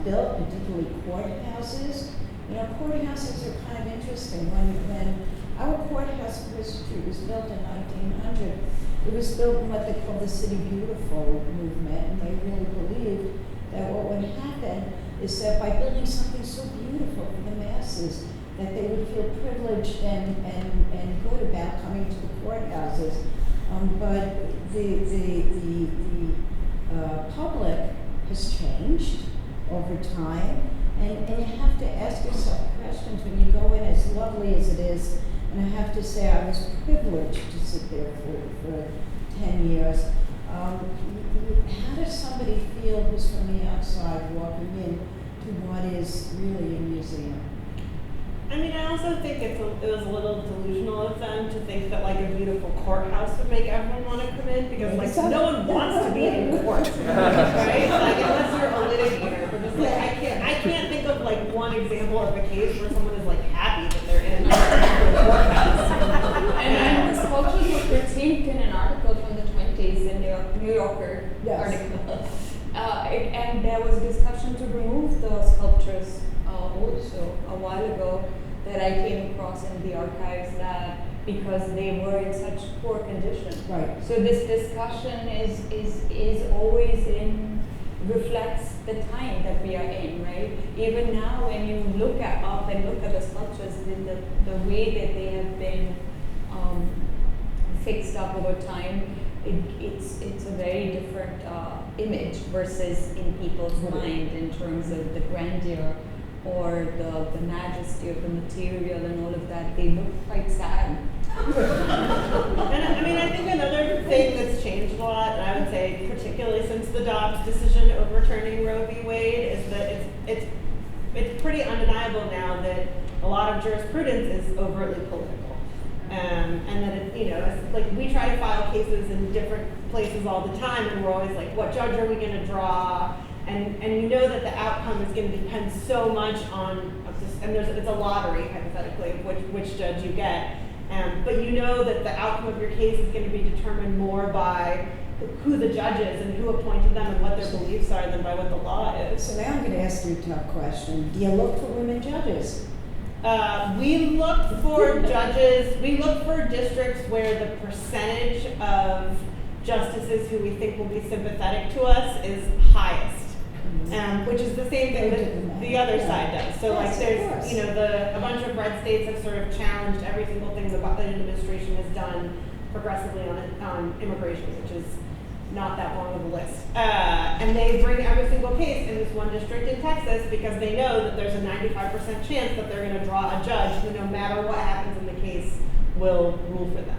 Speaker 3: built, particularly courthouses. You know, courthouses are kind of interesting. When our courthouse in Queen Street was built in 1900, it was built in what they call the City Beautiful movement, and they really believed that what would happen is that by building something so beautiful for the masses, that they would feel privileged and good about coming to the courthouses. But the public has changed over time, and you have to ask yourself questions when you go in, as lovely as it is. And I have to say, I was privileged to sit there for 10 years. How does somebody feel who's from the outside walking in to what is really a museum?
Speaker 4: I mean, I also think it was a little delusional of them to think that like a beautiful courthouse would make everyone want to come in, because like no one wants to be in court, right? Like unless you're a litigator, but just like I can't think of like one example of a case where someone is like happy that they're in a courthouse.
Speaker 2: And the sculptures were critiqued in an article from the 20s in New Yorker
Speaker 3: Yes.
Speaker 2: article. And there was discussion to remove the sculptures also a while ago that I came across in the archives, that because they were in such poor condition.
Speaker 3: Right.
Speaker 2: So this discussion is always reflects the time that we are in, right? Even now, when you look at the sculptures, the way that they have been fixed up over time, it's a very different image versus in people's mind in terms of the grandeur or the majesty of the material and all of that. They look quite sad.
Speaker 4: And I mean, I think another thing that's changed a lot, and I would say particularly since the Dobbs decision overturning Roe v. Wade, is that it's pretty undeniable now that a lot of jurisprudence is overtly political. And that it's like we try to file cases in different places all the time, and we're always like, what judge are we going to draw? And you know that the outcome is going to depend so much on, it's a lottery hypothetically of which judge you get. But you know that the outcome of your case is going to be determined more by who the judge is and who appointed them and what their beliefs are than by what the law is.
Speaker 3: So now I'm going to ask you a tough question. Do you look for women judges?
Speaker 4: We look for judges, we look for districts where the percentage of justices who we think will be sympathetic to us is highest. Which is the same thing that the other side does. So
Speaker 3: Yes,
Speaker 4: like there's, a bunch of red states have sort of challenged every single thing the Biden administration has done progressively on immigration, which is not that long of a list. And they bring every single case in this one district in Texas because they know that there's a 95% chance that they're going to draw a judge who, no matter what happens in the case, will rule for them.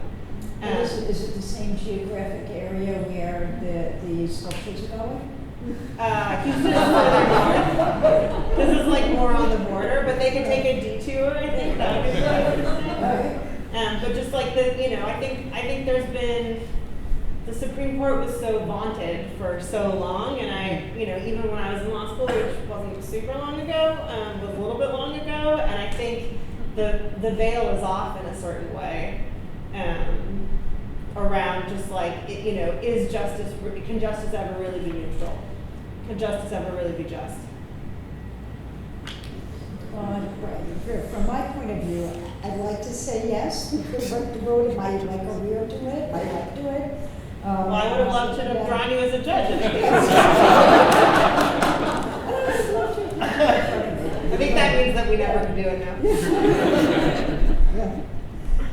Speaker 3: Is it the same geographic area where the sculptures are going?
Speaker 4: Houston is further north. This is like more on the border, but they can take a detour, I think. That would be really interesting. But just like I think there's been, the Supreme Court was so vaunted for so long, and I, even when I was in law school, which wasn't super long ago, was a little bit long ago, and I think the veil is off in a certain way. Around just like, can justice ever really be neutral? Can justice ever really be just?
Speaker 3: From my point of view, I'd like to say yes, because I devoted my career to it, I like to it.
Speaker 4: Well, I would have loved to have drawn you as a judge in the case. I think that means that we never can do it now.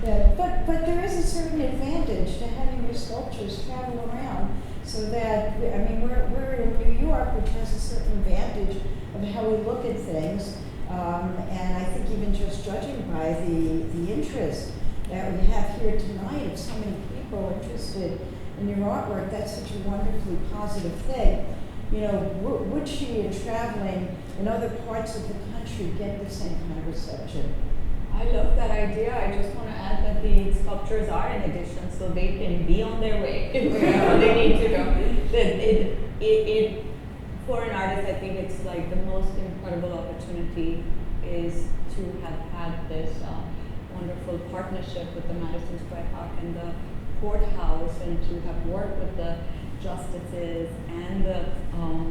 Speaker 3: Yeah, but there is a certain advantage to having sculptures travel around so that, I mean, we're in New York, which has a certain advantage of how we look at things. And I think even just judging by the interest that we have here tonight of so many people interested in your artwork, that's such a wonderfully positive thing. You know, would she, in traveling in other parts of the country, get the same kind of reception?
Speaker 2: I love that idea. I just want to add that the sculptures are in addition, so they can be on their way wherever they need to go. That for an artist, I think it's like the most incredible opportunity is to have had this wonderful partnership with the Madison Square Park and the courthouse, and to have worked with the justices and the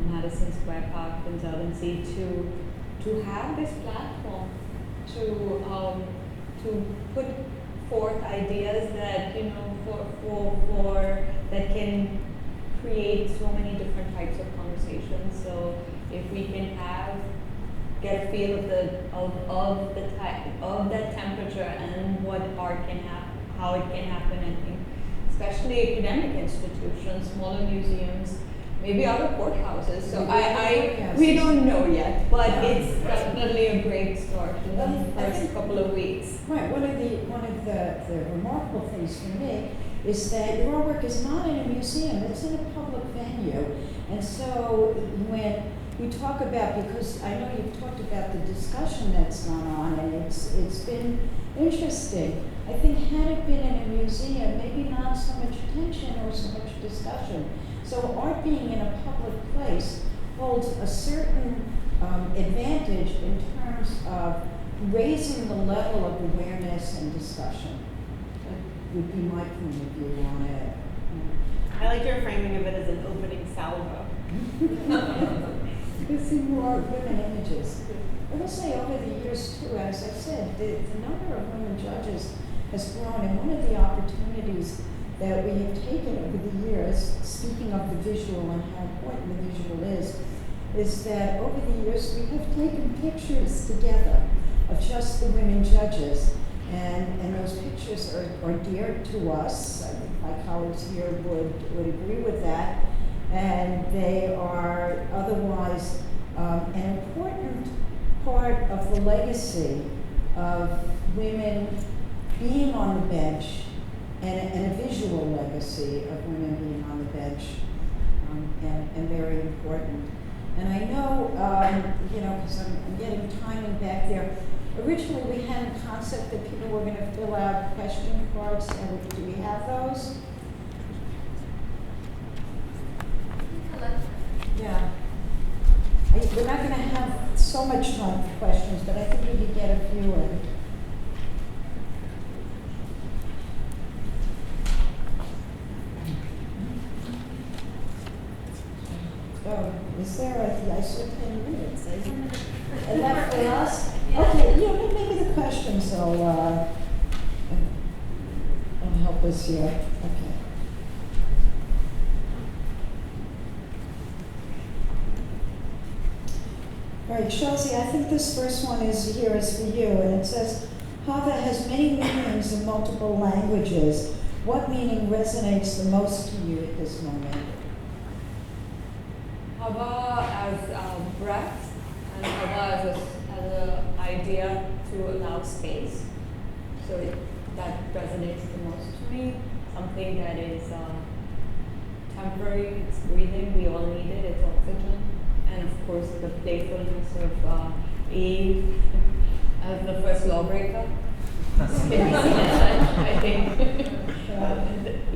Speaker 2: Madison Square Park Conservancy to have this platform to put forth ideas that, you know, for that can create so many different types of conversations. So if we can get a feel of the type of that temperature and what art can happen, how it can happen, I think especially academic institutions, smaller museums, maybe other courthouses. So we don't know yet, but it's definitely a great start in the first couple of weeks.
Speaker 3: Right. One of the remarkable things for me is that your artwork is not in a museum; it's in a public venue. And so when we talk about, because I know you've talked about the discussion that's gone on, and it's been interesting. I think had it been in a museum, maybe not so much attention or so much discussion. So art being in a public place holds a certain advantage in terms of raising the level of awareness and discussion. That would be my point of view on it.
Speaker 4: I like your framing of it as an opening salvo.
Speaker 3: You see more women images. I will say over the years too, as I said, the number of women judges has grown, and one of the opportunities that we have taken over the years, speaking of the visual and how important the visual is that over the years we have taken pictures together of just the women judges, and those pictures are dear to us. I think my colleagues here would agree with that, and they are otherwise an important part of the legacy of women being on the bench, and a visual legacy of women being on the bench, and very important. And I know, you know, because I'm getting timing back there, originally we had a concept that people were going to fill out question cards, and do we have those? Yeah. We're not going to have so much time for questions, but I think we could get a few in. Oh, is there I saw 10 minutes. And that for us? Okay, yeah, maybe the questions will help us here. Okay. All right, Chelsea, I think this first one is for you, and it says, Hava has many meanings in multiple languages. What meaning resonates the most to you at this moment?
Speaker 2: Hava as breath, and Hava as an idea to allow space. So that resonates the most to me. Something that is temporary, it's breathing, we all need it, it's oxygen. And of course the playfulness of Eve as the first lawbreaker. I think,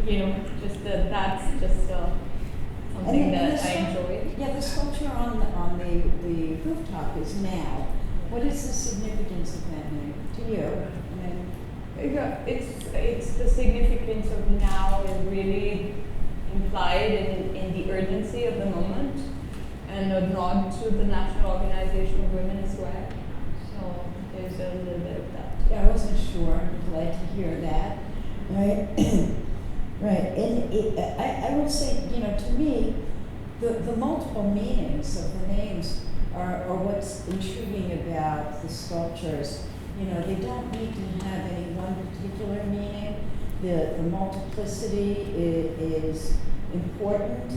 Speaker 2: you know, just that's just something that I enjoy.
Speaker 3: Yeah, the sculpture on the rooftop is now. What is the significance of that name to you?
Speaker 2: Yeah, it's the significance of now is really implied in the urgency of the moment, and a nod to the National Organization of Women as well. So there's a little bit of that.
Speaker 3: Yeah, I wasn't sure. I'm glad to hear that. Right, right. And I would say, you know, to me, the multiple meanings of the names are what's intriguing about the sculptures. You know, they don't need to have any one particular meaning. the multiplicity is important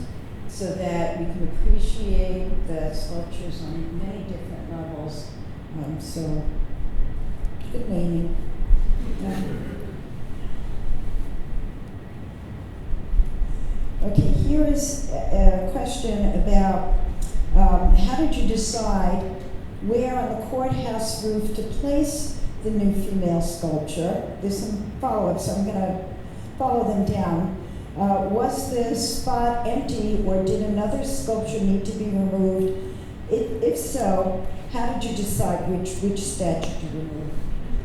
Speaker 3: so that we can appreciate the sculptures on many different levels. So, good naming. Okay, here is a question about how did you decide where on the courthouse roof to place the new female sculpture? There's some follow-up, so I'm going to follow them down. Was the spot empty, or did another sculpture need to be removed? If so, how did you decide which statue to remove?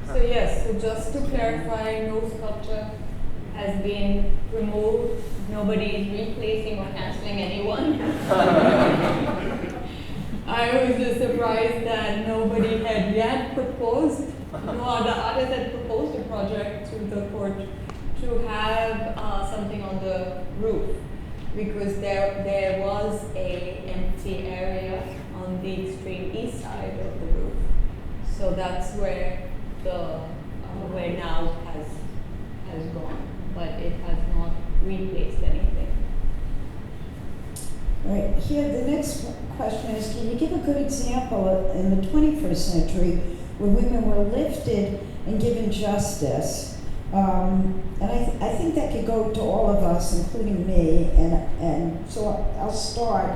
Speaker 2: So yes, so just to clarify, no sculpture has been removed. Nobody is replacing or canceling anyone. I was just surprised that nobody had yet proposed, no other artist had proposed a project to the court to have something on the roof, because there was a empty area on the extreme east side of the roof. So that's where the where now has gone, but it has not replaced anything.
Speaker 3: All right, here the next question is, can you give a good example in the 21st century where women were lifted and given justice? And I think that could go to all of us, including me, and so I'll start.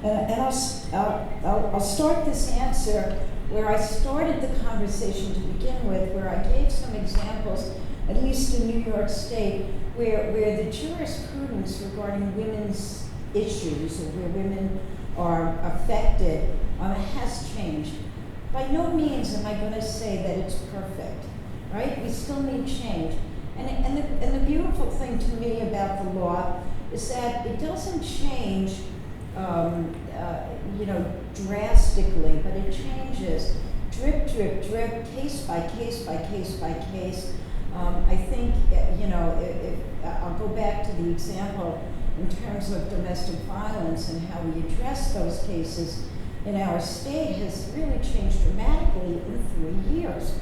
Speaker 3: And I'll start this answer where I started the conversation to begin with, where I gave some examples, at least in New York State, where the jurisprudence regarding women's issues, or where women are affected, has changed. By no means am I going to say that it's perfect, right? We still need change. And the beautiful thing to me about the law is that it doesn't change drastically, but it changes drip, drip, drip, case by case by case by case. I think, if I'll go back to the example in terms of domestic violence and how we address those cases in our state has really changed dramatically in 30 years.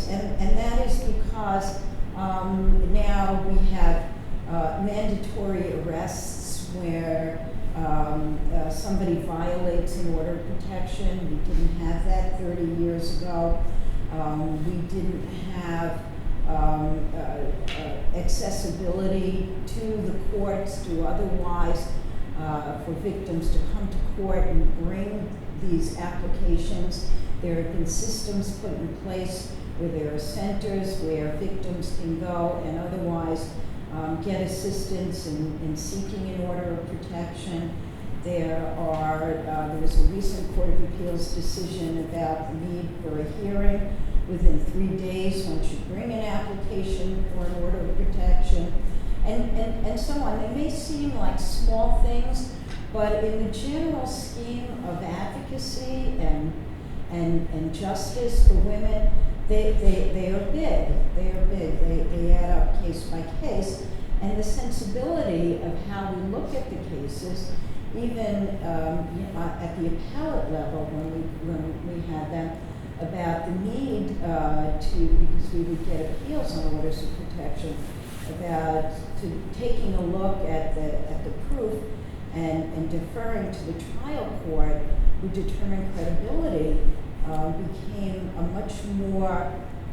Speaker 3: And that is because now we have mandatory arrests where somebody violates an order of protection. We didn't have that 30 years ago. We didn't have accessibility to the courts, to otherwise for victims to come to court and bring these applications. There have been systems put in place where there are centers where victims can go and otherwise get assistance in seeking an order of protection. There was a recent Court of Appeals decision about the need for a hearing within 3 days once you bring an application for an order of protection, and so on. They may seem like small things, but in the general scheme of advocacy and justice for women, they are big. They are big. They add up case by case, and the sensibility of how we look at the cases, even at the appellate level when we had them, about the need because we would get appeals on orders of protection, about taking a look at the proof and deferring to the trial court who determined credibility became a much more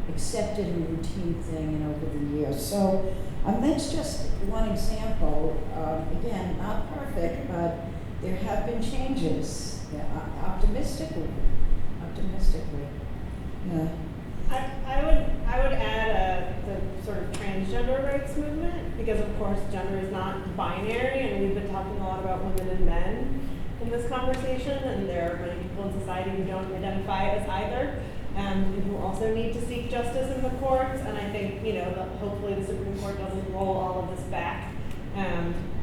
Speaker 3: accepted and routine thing over the years. So that's just one example. Again, not perfect, but there have been changes. Optimistically. Yeah.
Speaker 4: I would add the sort of transgender rights movement, because of course gender is not binary, and we've been talking a lot about women and men in this conversation, and there are many people in society who don't identify as either, and who also need to seek justice in the courts. And I think hopefully the Supreme Court doesn't roll all of this back.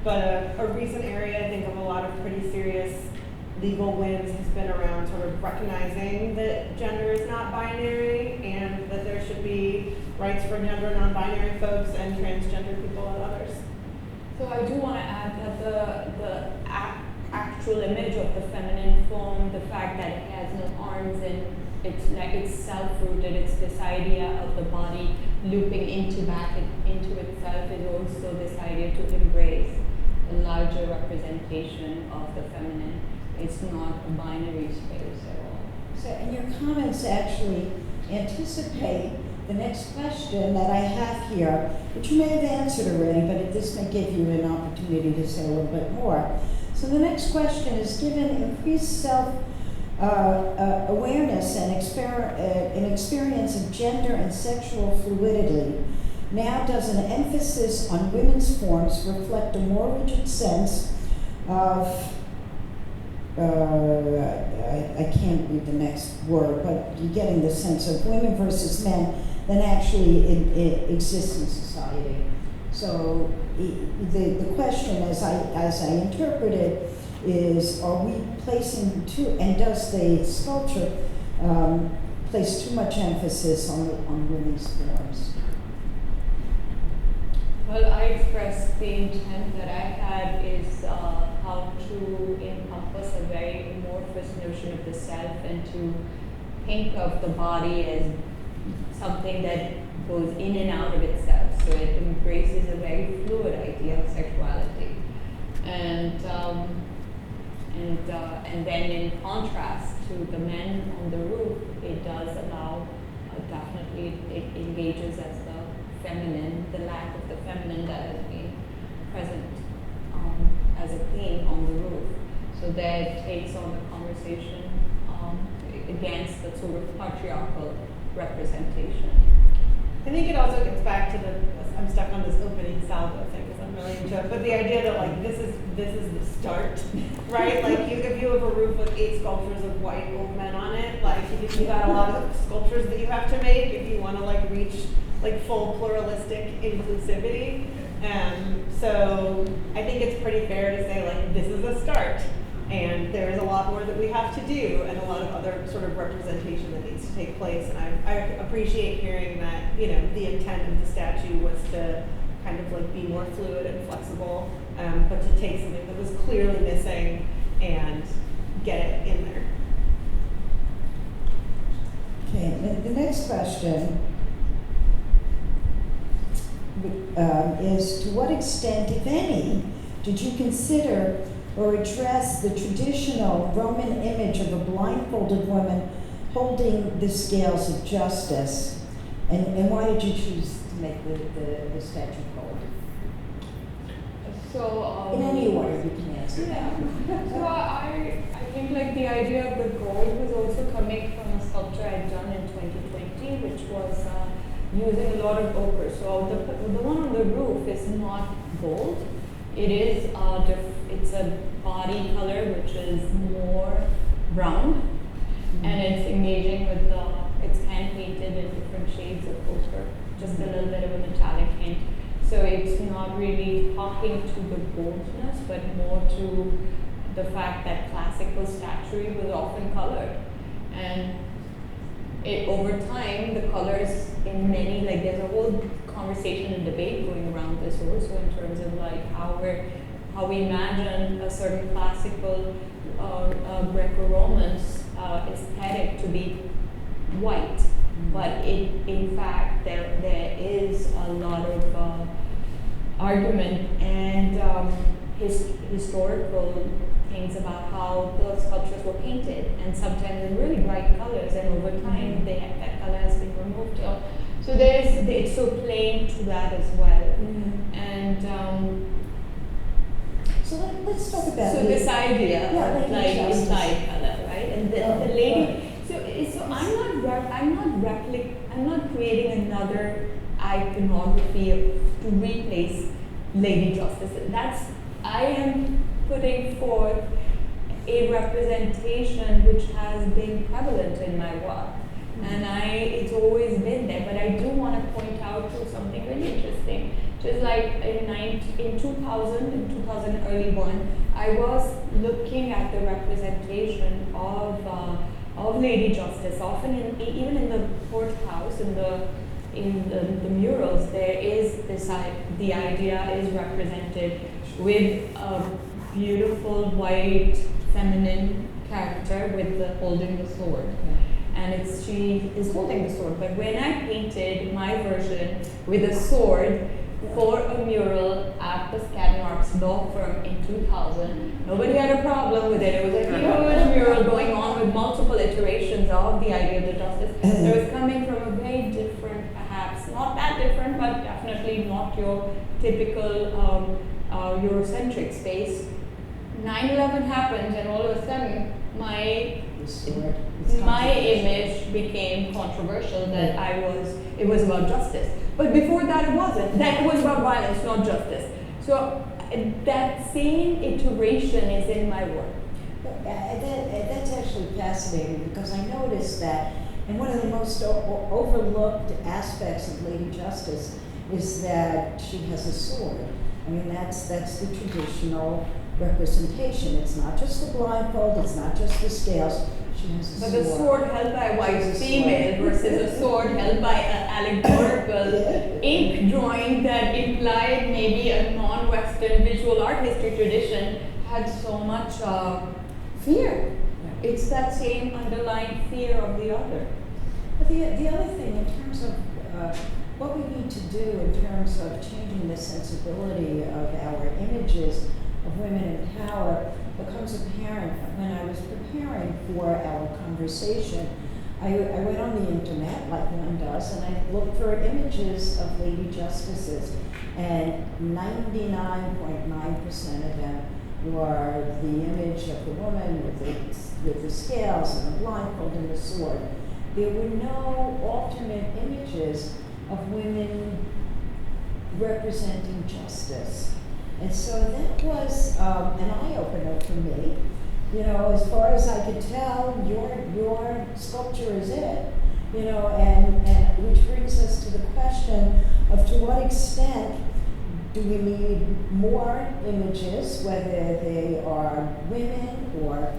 Speaker 4: But a recent area I think of a lot of pretty serious legal wins has been around sort of recognizing that gender is not binary, and that there should be rights for gender non-binary folks and transgender people and others.
Speaker 2: So I do want to add that the actual image of the feminine form, the fact that it has no arms and it's self-rooted. It's this idea of the body looping into itself. Is also this idea to embrace a larger representation of the feminine. It's not a binary space at all.
Speaker 3: So, and your comments actually anticipate the next question that I have here, which you may have answered already, but this may give you an opportunity to say a little bit more. So the next question is, given increased awareness and an experience of gender and sexual fluidity, now does an emphasis on women's forms reflect a more rigid sense of, I can't read the next word, but you're getting the sense of women versus men than actually exists in society. So the question, as I interpret it, is: are we placing and does the sculpture place too much emphasis on women's forms?
Speaker 2: Well, I expressed the intent that I had is how to encompass a very amorphous notion of the self and to think of the body as something that goes in and out of itself. So it embraces a very fluid idea of sexuality. And then in contrast to the men on the roof, it does allow, definitely it engages as the feminine, the lack of the feminine that has been present as a theme on the roof. So that takes on the conversation against the sort of patriarchal representation.
Speaker 4: I think it also gets back to I'm stuck on this opening salvo thing because I'm really into it, but the idea that like this is the start, right? Like if you have a roof with 8 sculptures of white old men on it, like you got a lot of sculptures that you have to make if you want to like reach like full pluralistic inclusivity. So I think it's pretty fair to say like this is a start, and there is a lot more that we have to do, and a lot of other sort of representation that needs to take place. And I appreciate hearing that, you know, the intent of the statue was to kind of like be more fluid and flexible, but to take something that was clearly missing and get it in there.
Speaker 3: Okay, the next question is, to what extent, if any, did you consider or address the traditional Roman image of a blindfolded woman holding the scales of justice? And why did you choose to make the statue gold?
Speaker 2: So
Speaker 3: in any order you can answer.
Speaker 2: Yeah. So I think like the idea of the gold was also coming from a sculpture I'd done in 2020, which was using a lot of ochre. So the one on the roof is not gold. It is it's a body color which is more brown, and it's engaging with it's hand painted in different shades of ochre, just a little bit of a metallic hint. So it's not really talking to the goldness, but more to the fact that classical statuary was often colored, and over time the colors in many, like there's a whole conversation and debate going around this also in terms of like how we imagine a certain classical Greco-Roman aesthetic to be white, but in fact there is a lot of argument and historical things about how the sculptures were painted, and sometimes in really bright colors, and over time that color has been removed. So it's so playing to that as well. And
Speaker 3: so let's talk about
Speaker 2: this idea of like
Speaker 3: justice.
Speaker 2: implied color, right? And the lady. So I'm not creating another iconography to replace Lady Justice. I am putting forth a representation which has been prevalent in my work. And it's always been there, but I do want to point out to something really interesting. Just like in 2000, early one, I was looking at the representation of Lady Justice. Often, even in the courthouse, in the murals, there is the idea is represented with a beautiful white feminine character with holding the sword. and she is holding the sword. But when I painted my version with a sword for a mural at the Skadden Arps law firm in 2000, nobody had a problem with it. It was a huge mural going on with multiple iterations of the idea of justice. It was coming from a very different, perhaps not that different, but definitely not your typical Eurocentric space. 9/11 happened, and all of a sudden, my image became controversial. That it was about justice. But before that, it wasn't. That it was about violence, not justice. So that same iteration is in my work.
Speaker 3: That's actually fascinating, because I noticed that, and one of the most overlooked aspects of Lady Justice is that she has a sword. I mean, that's the traditional representation. It's not just the blindfold, it's not just the scales. She has a sword.
Speaker 2: But the sword held by a white female versus a sword held by an allegorical ink drawing that implied maybe a non-Western visual art history tradition had so much fear. It's that same underlying fear of the other.
Speaker 3: But the other thing, in terms of what we need to do in terms of changing the sensibility of our images of women in power, becomes apparent when I was preparing for our conversation. I went on the internet, like one does, and I looked for images of Lady Justices, and 99.9% of them were the image of the woman with the scales and the blindfold and the sword. There were no alternate images of women representing justice. And so that was an eye-opener for me. You know, as far as I could tell, your sculpture is it. You know, and which brings us to the question of, to what extent do we need more images, whether they are women or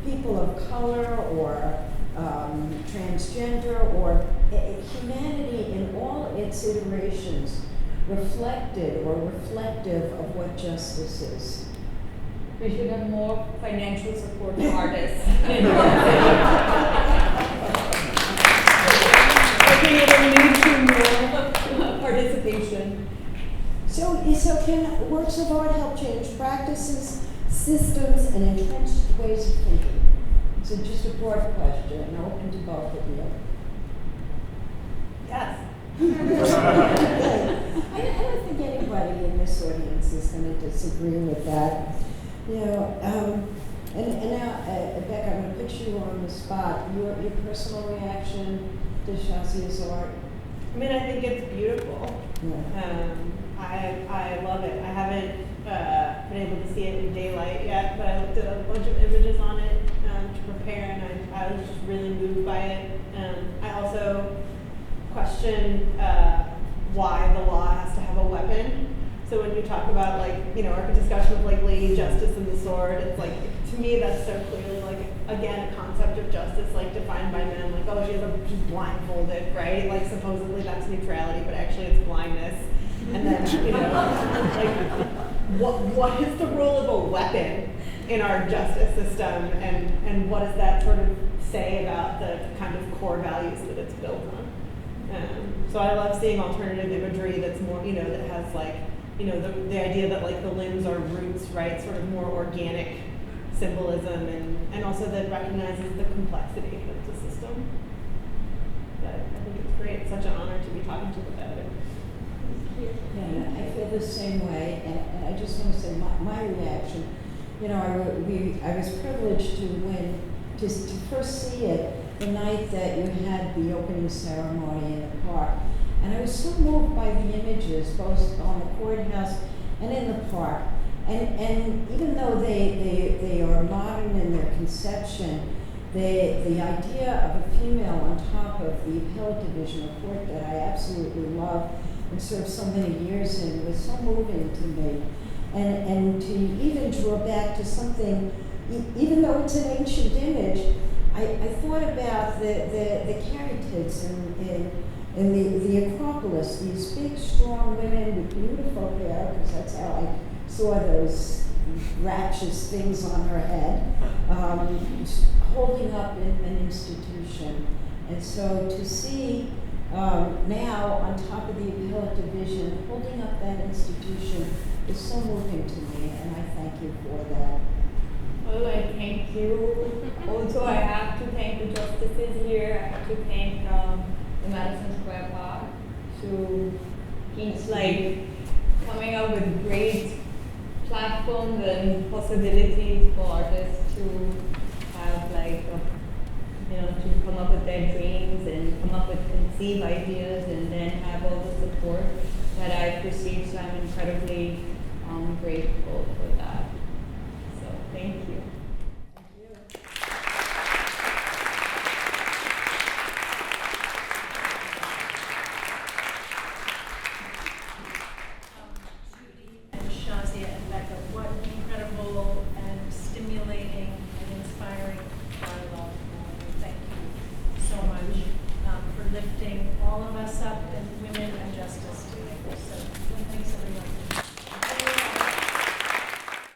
Speaker 3: people of color or transgender or humanity in all its iterations, reflected or reflective of what justice is.
Speaker 2: We should have more financial support for artists. I think it will lead to more participation.
Speaker 3: So can works of art help change practices, systems, and entrenched ways of thinking? So just a broad question, and open to both of you.
Speaker 4: Yes.
Speaker 3: I don't think anybody in this audience is going to disagree with that. You know, and now, Becca, I'm going to put you on the spot. Your personal reaction to Shazia's art?
Speaker 4: I mean, I think it's beautiful.
Speaker 3: Yeah.
Speaker 4: I love it. I haven't been able to see it in daylight yet, but I looked at a bunch of images on it to prepare, and I was just really moved by it. I also question why the law has to have a weapon. So when you talk about, like, you know, our discussion of like Lady Justice and the sword, it's like, to me that's so clearly like, again, a concept of justice like defined by men, like, oh, she's blindfolded, right? Like supposedly that's neutrality, but actually it's blindness. And then, you know, like what is the role of a weapon in our justice system, and what does that sort of say about the kind of core values that it's built on? So I love seeing alternative imagery that's more, you know, that has like, you know, the idea that like the limbs are roots, right? Sort of more organic symbolism, and also that recognizes the complexity of the system. But I think it's great. It's such an honor to be talking to you about it.
Speaker 3: Yeah, I feel the same way, and I just want to say my reaction. You know, I was privileged to first see it the night that you had the opening ceremony in the park, and I was so moved by the images, both on the courthouse and in the park. And even though they are modern in their conception, the idea of a female on top of the appellate division of court that I absolutely love and served so many years in was so moving to me. And to even draw back to something, even though it's an ancient image, I thought about the caryatids in the Acropolis, these big, strong women with beautiful hair, because that's how I saw those ratchets things on her head, holding up an institution. And so to see now on top of the appellate division, holding up that institution is so moving to me, and I thank you for that.
Speaker 2: Well, I thank you. Also, I have to thank the justices here. I have to thank the Madison Square Park to keep coming up with great platforms and possibilities for artists to have to come up with their dreams and come up with conceive ideas and then have all the support that I've received. So I'm incredibly grateful for that. So thank you.